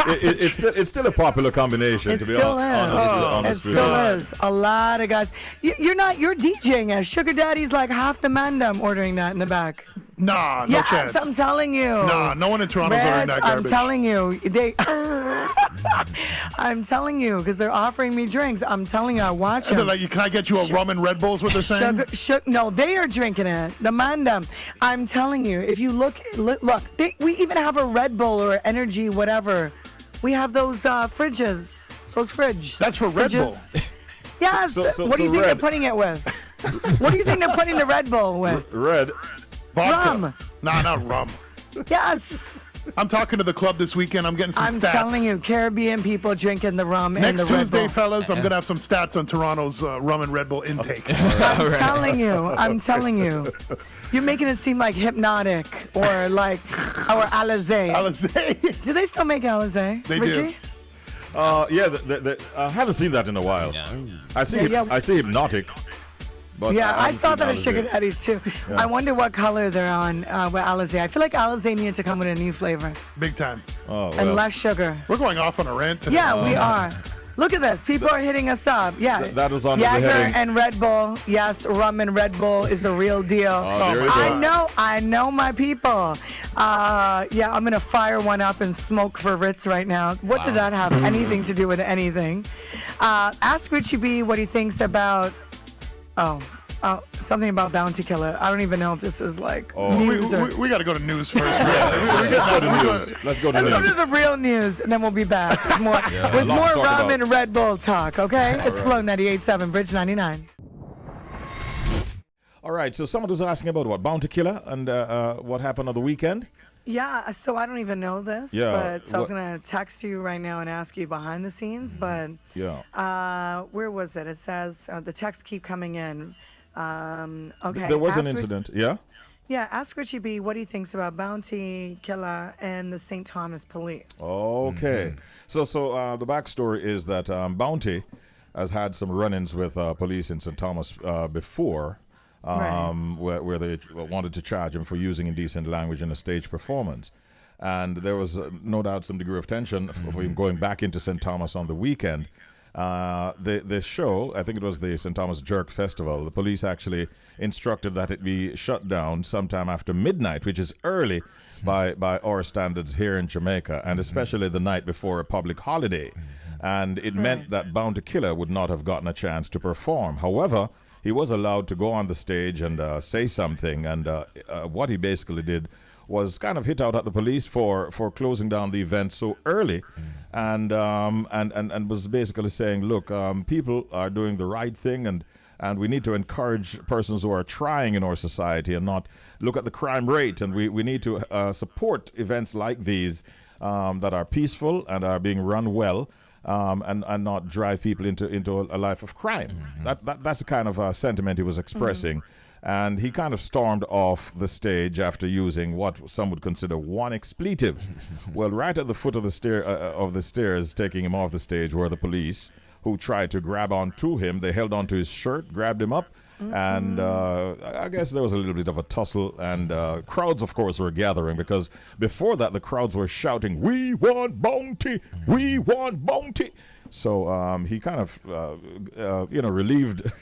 It's still a popular combination. It to be still honest is. with It you. still is. A lot of guys. You're DJing as Sugar Daddy's like half the mandem ordering that in the back. Nah, no yes, chance. I'm telling you. Nah, no one in Toronto's ordering Reds, that I'm garbage. telling you. I'm telling you, because they're offering me drinks. I'm telling you, I watch And they're them. like, can I get you a Rum and Red Bull? Is what they're saying. No, they are drinking it. The mandem. I'm telling you, if you look, we even have a Red Bull or energy, whatever. We have those fridges. Those fridges. That's for Red Bull. Yes. What do you think they're putting it with? What do you think they're putting the Red Bull with? Red. Vodka. Rum. Nah, not rum. Yes. I'm talking to the club this weekend. I'm getting some I'm stats. telling you, Caribbean people drinking the rum and Next the Red Tuesday, Bull. fellas, I'm going to have some stats on Toronto's Rum and Red Bull intake. I'm telling you. You're making it seem like Hypnotic or like our Alizé. Alizé. Do they still make Alizé? They Richie? do. Yeah, I haven't seen that in a while. I see Hypnotic. But Yeah, I haven't saw seen that at Alizé. Sugar Daddy's too. Yeah. I wonder what color they're on with Alizé. I feel like Alizé needed to come with a new flavor Big time. Oh, and less sugar. We're going off on a rant today. Yeah, we are. Look at this. People are hitting us up. Yeah. That was under the Jagger heading. and Red Bull. Yes, Rum and Red Bull is the real deal. there you go. I know my people. Yeah, I'm going to fire one up and smoke for Ritz right now. What did that have anything to do with anything? Ask Richie B what he thinks about, something about Bounty Killer. I don't even know if this is like news or... We got to go to news first. Let's go to news. Let's go to Let's go news. to the real news, and then we'll be back with more, a lot to talk Rum about. and Red Bull talk, okay? It's Flow 98.7, Bridge 99. All right, so someone was asking about what? Bounty Killer and what happened on the weekend? Yeah, so I don't even know this, Yeah, but so I was what- going to text you right now and ask you behind the scenes, but where was it? It says the texts keep coming in. Okay. There was an ask incident, yeah? Yeah, ask Richie B what he thinks about Bounty Killer and the St. Thomas Police. Okay. So the backstory is that Bounty has had some run-ins with police in St. Thomas before, where they wanted to charge him for using indecent language in a stage performance. And there was no doubt some degree of tension for him going back into St. Thomas on the weekend. The show, I think it was the St. Thomas Jerk Festival, the police actually instructed that it be shut down sometime after midnight, which is early by our standards here in Jamaica, and especially the night before a public holiday. And it meant that Bounty Killer would not have gotten a chance to perform. However, he was allowed to go on the stage and say something, and what he basically did was kind of hit out at the police for closing down the event so early, and was basically saying, look, people are doing the right thing, and we need to encourage persons who are trying in our society and not look at the crime rate, and we need to support events like these that are peaceful and are being run well, and not drive people into a life of crime. That's the kind of sentiment he was expressing. And he kind of stormed off the stage after using what some would consider one expletive. Well, right at the foot of the stairs, taking him off the stage, were the police, who tried to grab onto him. They held onto his shirt, grabbed him up, and I guess there was a little bit of a tussle. And crowds, of course, were gathering, because before that, the crowds were shouting, "We want bounty! We want bounty!" So he kind of, relieved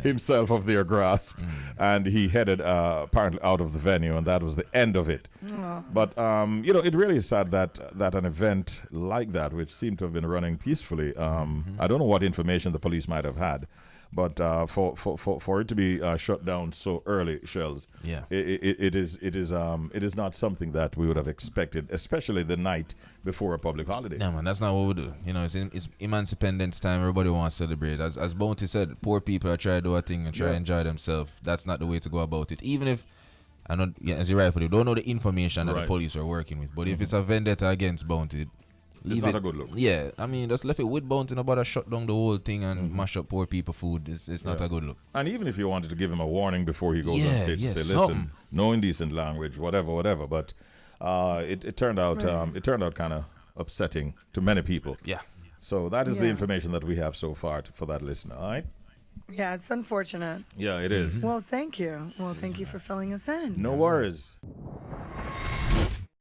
himself of their grasp, and he headed apparently out of the venue, and that was the end of it. But it really is sad that an event like that, which seemed to have been running peacefully, I don't know what information the police might have had, but for it to be shut down so early, Shells, it is not something that we would have expected, especially the night before a public holiday. Yeah, man, that's not what we do. It's Independence time. Everybody wants to celebrate. As Bounty said, poor people are trying to do a thing and try to enjoy themselves. That's not the way to go about it. Even if, as you rightfully don't know the information that the police are working with, but if it's a vendetta against Bounty, it's not a good look. Yeah, just left it with Bounty, nobody shut down the whole thing and mash up poor people food. It's not a good look. And even if you wanted to give him a warning before he goes on stage, to say, listen, something. no indecent language, whatever. But it turned out kind of upsetting to many people. Yeah. So that is the information that we have so far for that listener. All right. Yeah, it's unfortunate. Yeah, it is. Well, thank you. Well, thank you for filling us in. No worries.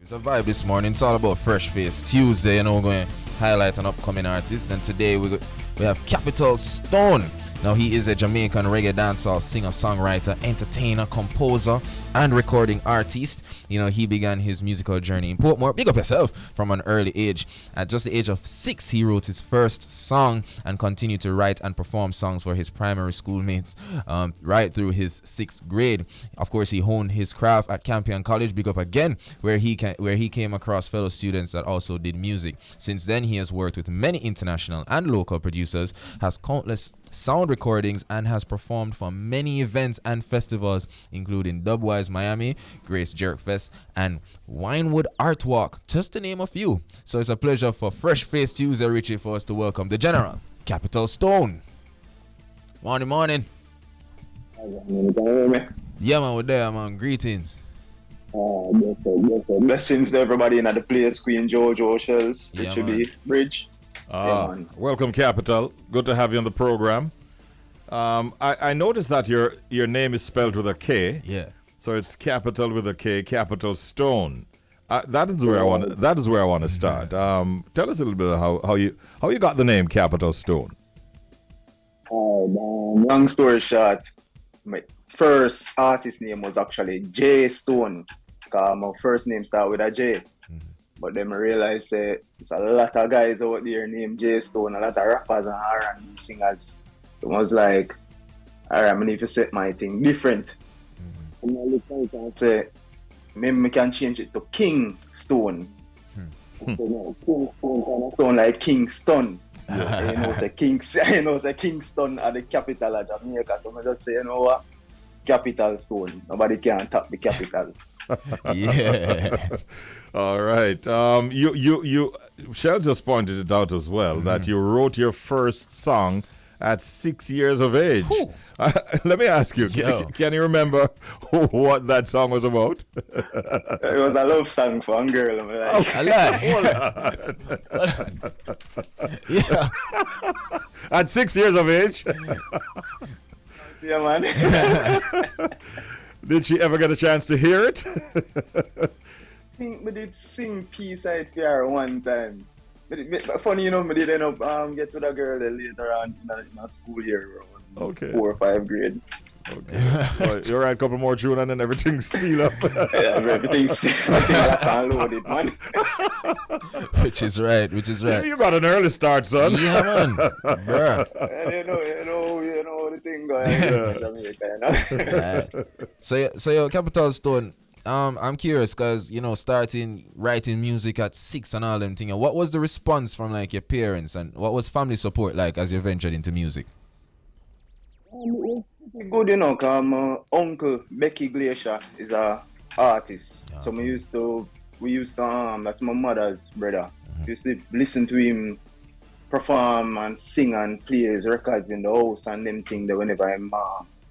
It's a vibe this morning. It's all about Fresh Face Tuesday. We're going to highlight an upcoming artist. And today we have Kapitol Stone. Now, he is a Jamaican reggae dancehall singer, songwriter, entertainer, composer, and recording artist. He began his musical journey in Portmore. Big up yourself. From an early age. At just the age of 6, he wrote his first song and continued to write and perform songs for his primary schoolmates right through his 6th grade. Of course, he honed his craft at Campion College. Big up again, where he came across fellow students that also did music. Since then, he has worked with many international and local producers, has countless sound recordings, and has performed for many events and festivals, including Dubwise Miami, Grace Jerk Fest, and Winewood Art Walk, just to name a few. So it's a pleasure for Fresh Face Tuesday, Richie, for us to welcome the General, Kapitol Stone. Morning. Yeah, man, we're there, man. Greetings. Blessings to everybody in the place, Queen Jojo, Shells, Richie B, Bridge. Welcome, Kapitol. Good to have you on the program. I noticed that your name is spelled with a K. Yeah. So it's capital with a K, Kapitol Stone. That is where I want. That is where I want to start. Tell us a little bit of how you got the name Kapitol Stone. Long story short, my first artist name was actually J Stone. Cause my first name started with a J. But then I realized there's a lot of guys out there named J Stone, a lot of rappers and R&B singers. It was like, alright, I need to set my thing different. And I look out and say, maybe we can change it to Kingston. Stone like Kingston. Yeah. You know, say Kingston are the capital of Jamaica. So I just say, you know what? Kapitol Stone. Nobody can top the capital. Yeah. All right. You Shell just pointed it out as well that you wrote your first song at 6 years of age. Let me ask you, can you remember what that song was about? It was a love song for a girl. I'm like, Yeah. At 6 years of age? Yeah, man. Did she ever get a chance to hear it? I think we did sing Peace Out PR one time. But funny, you know, we did end up get to the girl later on in a school year around 4 or 5 grade. Okay. Well, you're right, a couple more tunes and then everything's sealed up. Yeah, everything's loaded, man. Which is right. You got an early start, son. Yeah, man. Bruh. You know the thing going on in Jamaica, you know? Right. So Kapitol Stone, I'm curious because, you know, starting writing music at 6 and all them things, what was the response from like your parents and what was family support like as you ventured into music? Good, you know, cause my uncle Becky Glacier is a artist. So we used to that's my mother's brother. Used to listen to him perform and sing and play his records in the house and them things that whenever I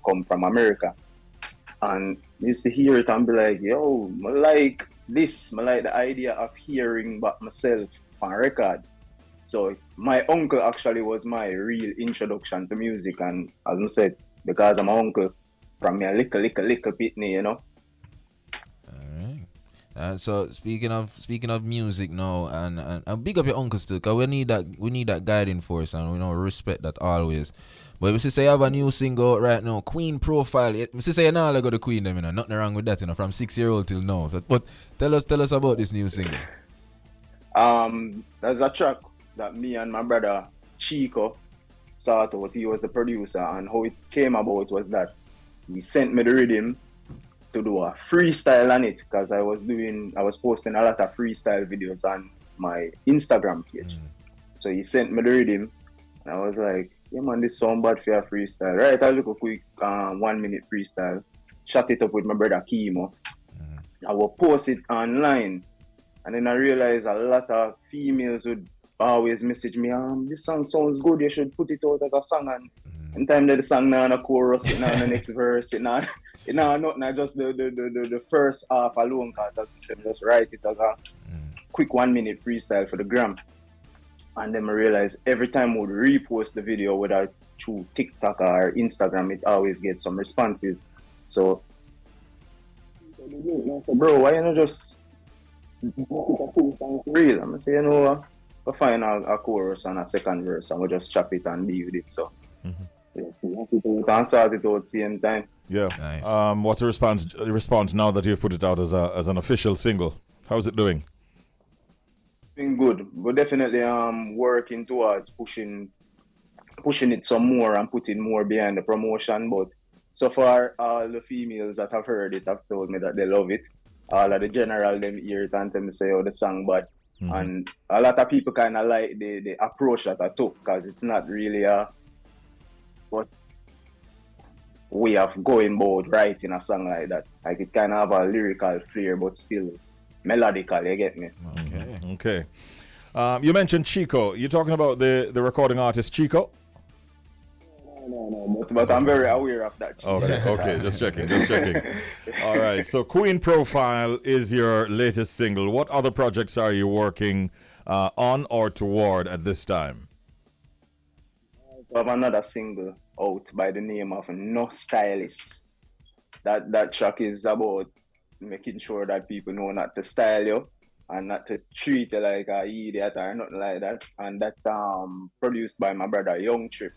come from America. And I used to hear it and be like, yo, I like this. I like the idea of hearing back myself on record. So my uncle actually was my real introduction to music, and as I said, because I'm my uncle, from me a little pitney, you know. Alright. So speaking of music now, and big up your uncle still, cause we need that guiding force, and we know respect that always. But we say you have a new single right now, Queen Profile. We say you now go to Queen them, you know, nothing wrong with that, you know, from 6-year-old till now. So, but tell us about this new single. There's a track that me and my brother Chico sought out. He was the producer, and how it came about was that he sent me the rhythm to do a freestyle on it, because I was posting a lot of freestyle videos on my Instagram page. So he sent me the rhythm, and I was like, yeah man, this sound bad for a freestyle. Right, I'll look a quick 1 minute freestyle, shot it up with my brother Kimo. I will post it online, and then I realized a lot of females would always message me, this song sounds good, you should put it out as a song. And time that the song now on a chorus, it now on the next verse, it now not just the first half alone, because as I said, just write it as a quick 1 minute freestyle for the gram. And then I realized every time we would repost the video, whether through TikTok or Instagram, it always gets some responses. So, bro, why you not just real? I'm say, you know, we'll find a chorus and a second verse, and we'll just chop it and be with it. So, we can start it out at the same time. Yeah. Nice. What's the response now that you've put it out as an official single? How's it doing? Doing good. We're definitely working towards pushing it some more and putting more behind the promotion. But so far, all the females that have heard it have told me that they love it. All of the general them hear it and tell me say, oh, the song bad. And a lot of people kind of like the approach that I took, because it's not really a way of going about writing a song like that. Like it kind of have a lyrical flair, but still melodical, you get me? Okay. You mentioned Chico. You're talking about the recording artist Chico? No. But I'm very aware of that. Okay. Just checking. All right. So Queen Profile is your latest single. What other projects are you working on or toward at this time? have another single out by the name of No Stylist. That track is about making sure that people know not to style you and not to treat you like a idiot or nothing like that. And that's produced by my brother Young Trip.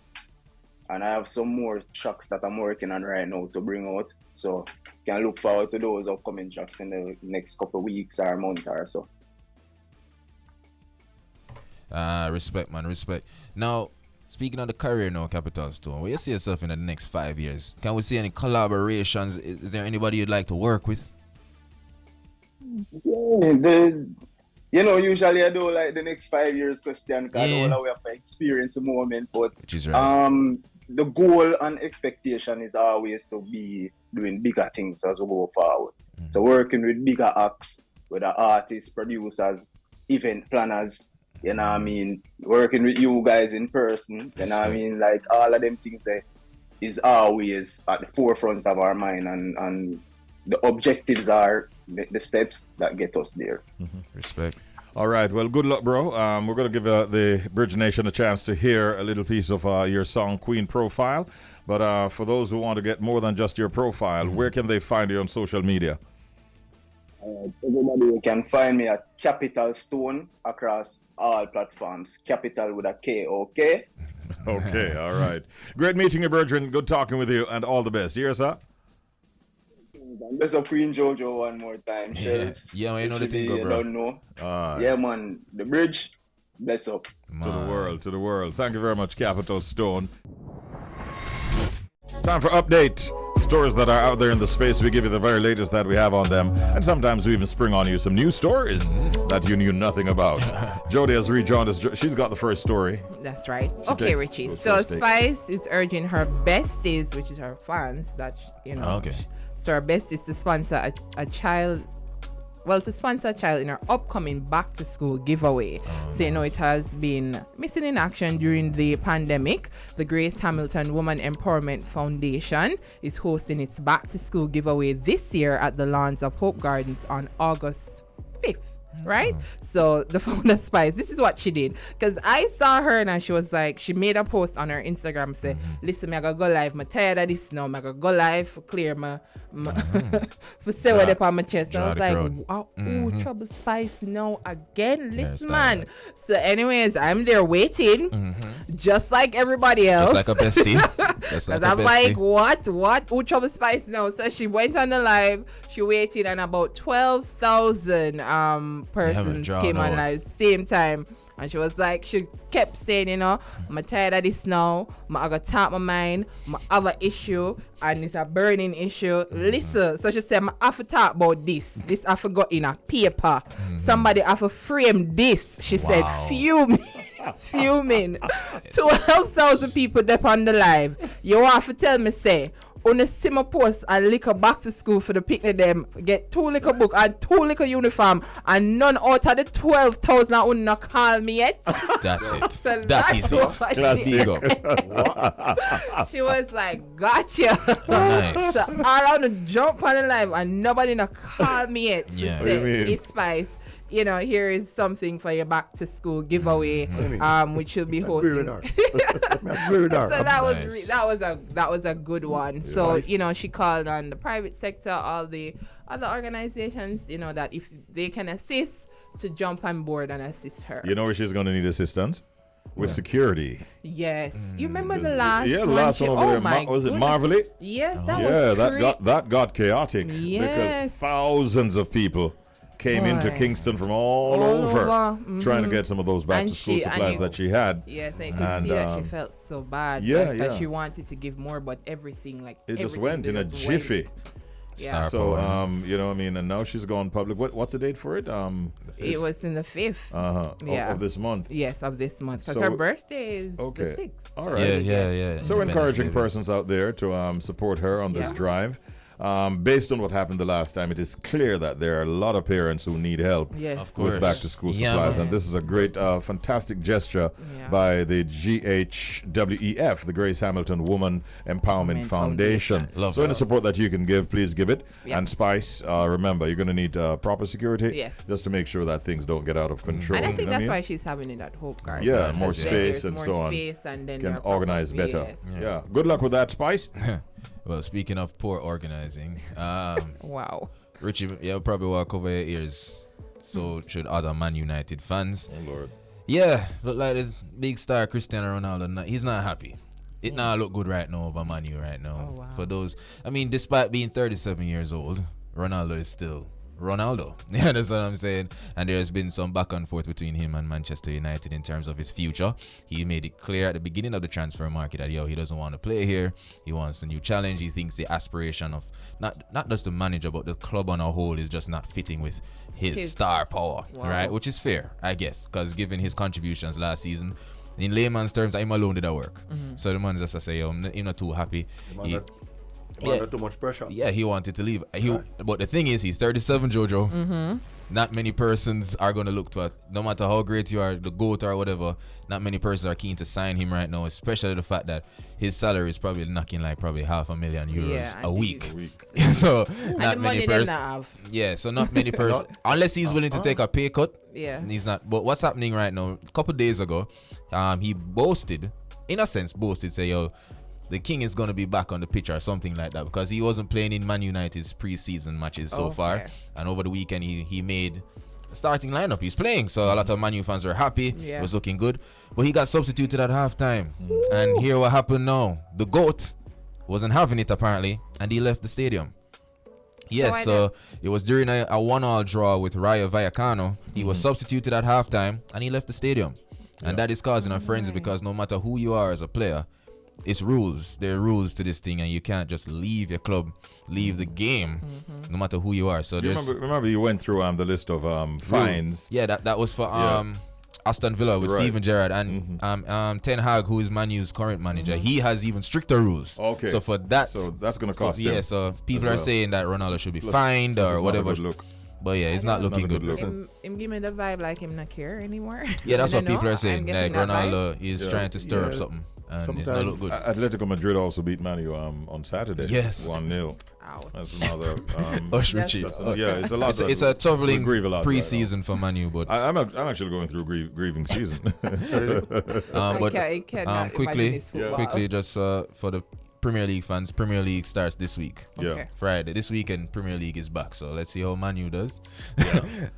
And I have some more tracks that I'm working on right now to bring out. So you can look forward to those upcoming tracks in the next couple of weeks or a month or so. Respect, man, respect. Now, speaking of the career now, Kapitol Stone, where you see yourself in the next 5 years? Can we see any collaborations? Is there anybody you'd like to work with? Usually I do like the next 5 years, Christian, because all the way have to experience the moment. But which is right. The goal and expectation is always to be doing bigger things as we go forward. So working with bigger acts, with the artists, producers, event planners, you know what I mean? Working with you guys in person, you know what I mean? Like all of them things there is always at the forefront of our mind, and the objectives are the steps that get us there. Respect. All right. Well, good luck, bro. We're going to give the Bridge Nation a chance to hear a little piece of your song, Queen Profile. But for those who want to get more than just your profile, where can they find you on social media? Everybody can find me at Kapitol Stone across all platforms. Capital with a K, okay? Okay, all right. Great meeting you, brethren. Good talking with you, and all the best. Yes, sir? There's a Queen Jojo one more time. Yeah, man, you know the thing, go, bro. Don't know. Yeah, man. The bridge, bless up. To the world. Thank you very much, Kapitol Stone. Time for update. Stories that are out there in the space, we give you the very latest that we have on them. And sometimes we even spring on you some new stories that you knew nothing about. Jody has rejoined us. She's got the first story. That's right. Okay, Richie. So Spice is urging her besties, which is her fans, that, Okay. So her besties to sponsor a child. Well, to sponsor a child in our upcoming back to school giveaway. So, it has been missing in action during the pandemic. The Grace Hamilton Woman Empowerment Foundation is hosting its back to school giveaway this year at the lawns of Hope Gardens on August 5th. Right? So the founder Spice, this is what she did. Because I saw her and she was like, she made a post on her Instagram say, listen, I gotta go live. I'm tired of this now. I gotta go live for clear my for say what up on my chest. And I was like, wow, Trouble Spice no again. Listen, man. So anyways, I'm there waiting. Just like everybody else. Just like a bestie. Because I'm like, what? Oh, Trouble Spice no. So she went on the live, she waited, and about 12,000 persons came on live same time, and she was like, she kept saying, I'm tired of this now. I gotta talk my mind. My other issue, and it's a burning issue. Listen, so she said, I have to talk about this. This I forgot in a paper. Somebody have to frame this. She said, fuming. 12,000 people there on the live. You have to tell me, say, on a simmer post and liquor back to school for the picnic them, get 2 liquor book and 2 liquor uniform, and none out of the 12,000 that would not call me yet. That's it. So that is it. She was like, gotcha. Nice. So I want to jump on the live and nobody not call me yet. Yeah. What do you mean? It's Spice. Here is something for your back to school giveaway, which you'll be hosting. So that was a good one. So she called on the private sector, all the other organizations, that if they can assist, to jump on board and assist her. You know where she's going to need assistance? With security. Yes. You remember the last one? Yeah, the last one over there. Was it Marvelly? Yes, that was that got chaotic. Yes. Because thousands of people came into Kingston from all over. Trying to get some of those back-to-school supplies that she had. Yes, I could see that she felt so bad. That she wanted to give more, but everything, it just went in a jiffy. Yeah. So, and now she's gone public. What's the date for it? It was in the 5th. Of this month. Yes, of this month. Because her birthday is the 6th. All right. Yeah. So encouraging persons out there to support her on this drive. based on what happened the last time, it is clear that there are a lot of parents who need help with back to school supplies. And this is a great, fantastic gesture by the GHWEF, the Grace Hamilton Woman Empowerment Foundation. So any support that you can give, please give it. And Spice, remember, you're going to need proper security just to make sure that things don't get out of control. And I think that's why she's having it at Hope Garden. Yeah, more space and so on. And then can organize better. Yeah. Good luck with that, Spice. Well, speaking of poor organizing, wow. Richie, you'll probably walk over your ears. So should other Man United fans. Oh, Lord. Yeah, look like this big star Cristiano Ronaldo. He's not happy. It not look good right now over Man U right now. Oh, wow. For those, I mean, despite being 37 years old, Ronaldo is still Ronaldo. You understand what I'm saying? And there's been some back and forth between him and Manchester United in terms of his future. He made it clear at the beginning of the transfer market that he doesn't want to play here. He wants a new challenge. He thinks the aspiration of not just the manager but the club on a whole is just not fitting with his star power, right? Which is fair, I guess, because given his contributions last season, in layman's terms, I'm alone did that work. So the man just say, I'm not too happy. Under too much pressure. Yeah, he wanted to leave. But the thing is, he's 37, Jojo. Not many persons are going to look to it. No matter how great you are, the GOAT or whatever, not many persons are keen to sign him right now, especially the fact that his salary is probably knocking like probably €500,000 a week. So not many persons. Yeah, so not many persons. Unless he's willing to take a pay cut. Yeah. He's not. But what's happening right now, a couple days ago, he boasted, say, the king is going to be back on the pitch or something like that, because he wasn't playing in Man United's preseason matches so far. And over the weekend, he made a starting lineup. He's playing. So a lot of Man U fans are happy. It was looking good. But he got substituted at halftime. And here what happened now. The GOAT wasn't having it apparently, and he left the stadium. Yes, so it was during a 1-1 draw with Rayo Vallecano. He was substituted at halftime, and he left the stadium. And that is causing a frenzy, because no matter who you are as a player, it's rules. There are rules to this thing, and you can't just leave your club, leave the game, no matter who you are. So remember you went through the list of fines. Yeah, that was for Aston Villa with Steven Gerrard and Ten Hag, who is Man U's current manager. He has even stricter rules. Okay. So for that, so that's going to cost him. Yeah. So people are saying that Ronaldo should be fined or whatever. But yeah, it's not looking good. Him give me the vibe like him not care anymore. Yeah, that's what people are saying. Like Ronaldo is trying to stir up something. And it's not look good. Atletico Madrid also beat Man U on Saturday. Yes. 1-0. That's another. Richie. It's a lot. It's a troubling pre-season for Man U, but I'm actually going through grieving season. But quickly, just for the Premier League fans, Premier League starts this week. Friday. This weekend, Premier League is back. So let's see how Man U does.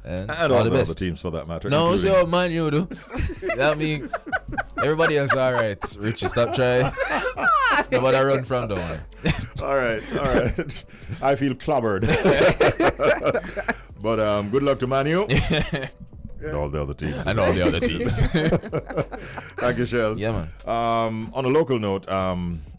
and all the best. Other teams for that matter. No, see how Man U do. That means everybody else all right. Richie, stop trying. Nobody run from down. All right. I feel clobbered. But good luck to Man U. And all the other teams. Thank you, Shells. Yeah, man. On a local note,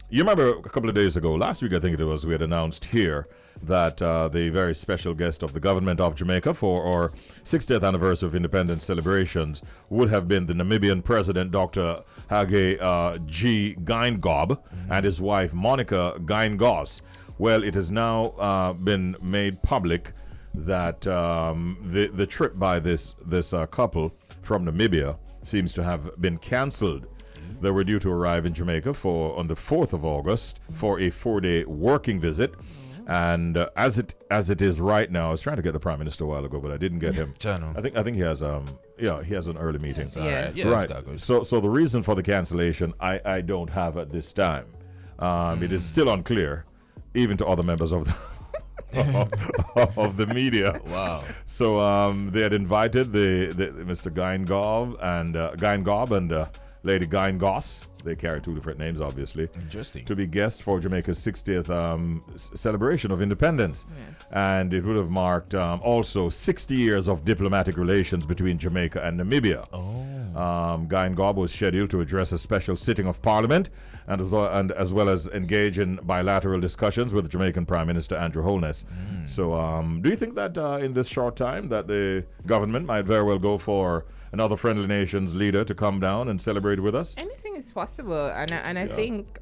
you remember a couple of days ago, last week I think it was, we had announced here that the very special guest of the government of Jamaica for our 60th anniversary of independence celebrations would have been the Namibian president, Dr. Hage G. Geingob, and his wife, Monica Geingos. Well, it has now been made public that the trip by this couple from Namibia seems to have been cancelled. They were due to arrive in Jamaica on the 4th of August for a 4-day working visit. And as it is right now, I was trying to get the Prime Minister a while ago, but I didn't get him. I think he has he has an early meeting. Right. So the reason for the cancellation I don't have at this time. It is still unclear, even to other members of the media. Wow. So they had invited the Mr. Geingob and Lady Geingos. They carry two different names, obviously. Interesting. To be guests for Jamaica's 60th celebration of independence. Yes. And it would have marked also 60 years of diplomatic relations between Jamaica and Namibia. Geingob was scheduled to address a special sitting of Parliament and as well as engage in bilateral discussions with Jamaican Prime Minister Andrew Holness. So do you think that in this short time that the government might very well go for another Friendly Nations leader to come down and celebrate with us? Anything is possible, and I think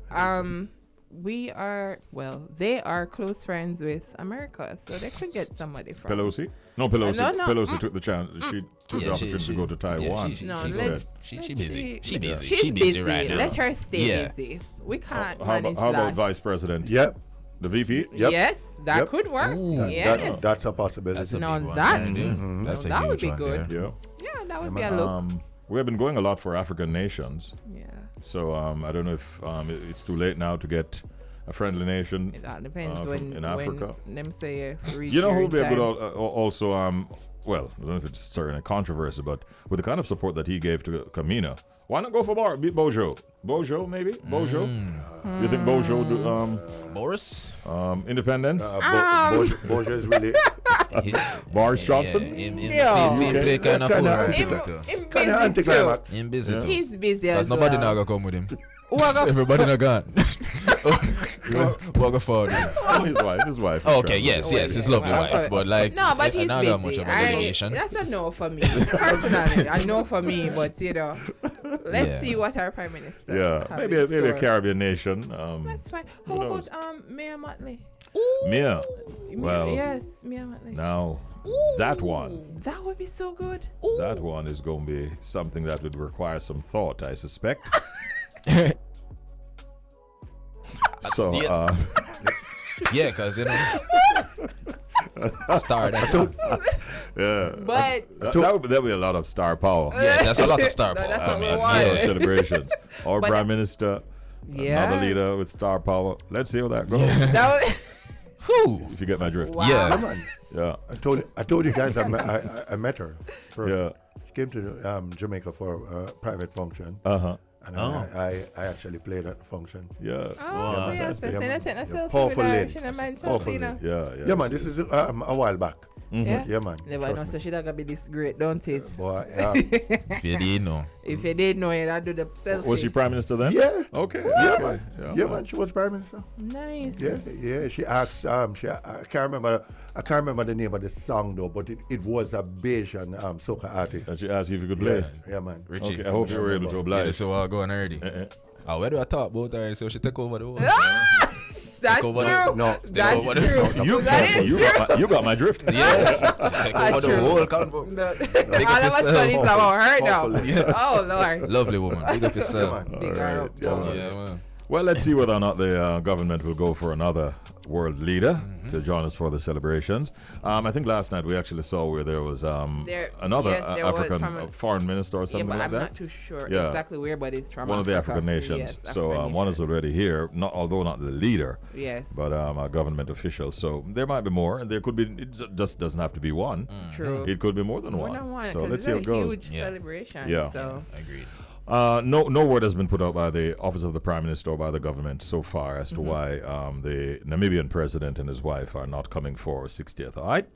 they are close friends with America, so they could get somebody from Pelosi? No, Pelosi. No. Pelosi took the chance. She took the opportunity to go to Taiwan. She busy. She's busy right now. Let her stay Yeah. busy. We can't How manage about that. Vice President? Yep. The VP? Yep. Yes, that Yep. could work. That- Yes. that's a possibility. That's a No, big one. that- Yeah, That's a that would huge be one good. there. Yeah. Yeah, that would be a look. We have been going a lot for African nations. Yeah. So I don't know if it's too late now to get a friendly nation. It all depends in Africa. when them say reach You know who your would be a good time. also well, I don't know if it's starting a controversy, but with the kind of support that he gave to Kamina, why not go for Bojo? Bojo, maybe? Bojo? You think Bojo would do, Boris? independence? Bojo is really Boris Johnson? Play kind of kind of anticlimax. In busy too. He's busy Because as nobody well. now gonna come with him. Who are go- Everybody not gone. Walk forward. His wife. Okay, yes, his lovely wife. But like, No, but he's not busy. got much of a relation. That's a no for me. Personally, a no for me. But let's Yeah. see what our prime minister. Yeah, have maybe in maybe a store. Caribbean nation. That's fine. who How knows? about Mayor Motley? Mia. Well, Yes, Mayor Motley. now that one. That would be so good. That one is going to be something that would require some thought, I suspect. So, Yeah, because star that. yeah. But That would be a lot of star power. Yeah, that's a lot of star power. That's what we Yeah, want. celebrations. Our But- prime minister, Yeah. another leader with star power. Let's see how that goes. That would, If you get my drift. Wow. Yeah, Yeah. man. Yeah. I told you guys I met her first. Yeah. She came to Jamaica for a private function. Uh-huh. And I actually played at the function. Yeah. oh, yes, fantastic. that's Yeah, it. That's man. a Powerful lady. Yeah, Powerful yeah. Yeah, man, this is a while back. Yeah. Yeah, man. Never know, trust so me. she not gonna be this great, don't it? Boy, yeah. If you didn't know. If you did know it, I'd do the selfie. Was she prime minister then? Yeah. Okay. Yeah, okay. man. Yeah, man. She was prime minister. Nice. Yeah. She asked. I can't remember the name of the song though, but it was a Bayesian soca artist. And she asked you if you could play. Yeah, man. Richie. Okay, I hope you were able to Yeah, oblige. so I'll go on already. Where do I talk about her? So she take over the world. That's over true. the- No, That's over the- true. You, That is true. you got my drift. Yeah, take over the true. whole convo. No. up All of us yourself. studies about her now. Powerful. Oh, Lord. Lovely woman. Big up yourself. Big her up. Yeah, man. Well, let's see whether or not the government will go for another world leader to join us for the celebrations. I think last night we actually saw where there was another yes, there was African from foreign minister or Yeah, something but like I'm that. not too sure Yeah. exactly where, but it's from One of the Africa. African nations. Yes, So African one nation. is already here, although not the leader, Yes. but a government official. So there might be more, and there could be. It just doesn't have to be one. True. It could be more than More one. than one. So 'cause let's it's see how a it goes. huge celebration. Yeah. So. Agreed. No word has been put out by the Office of the Prime Minister or by the government so far as to why the Namibian president and his wife are not coming for 60th. All right.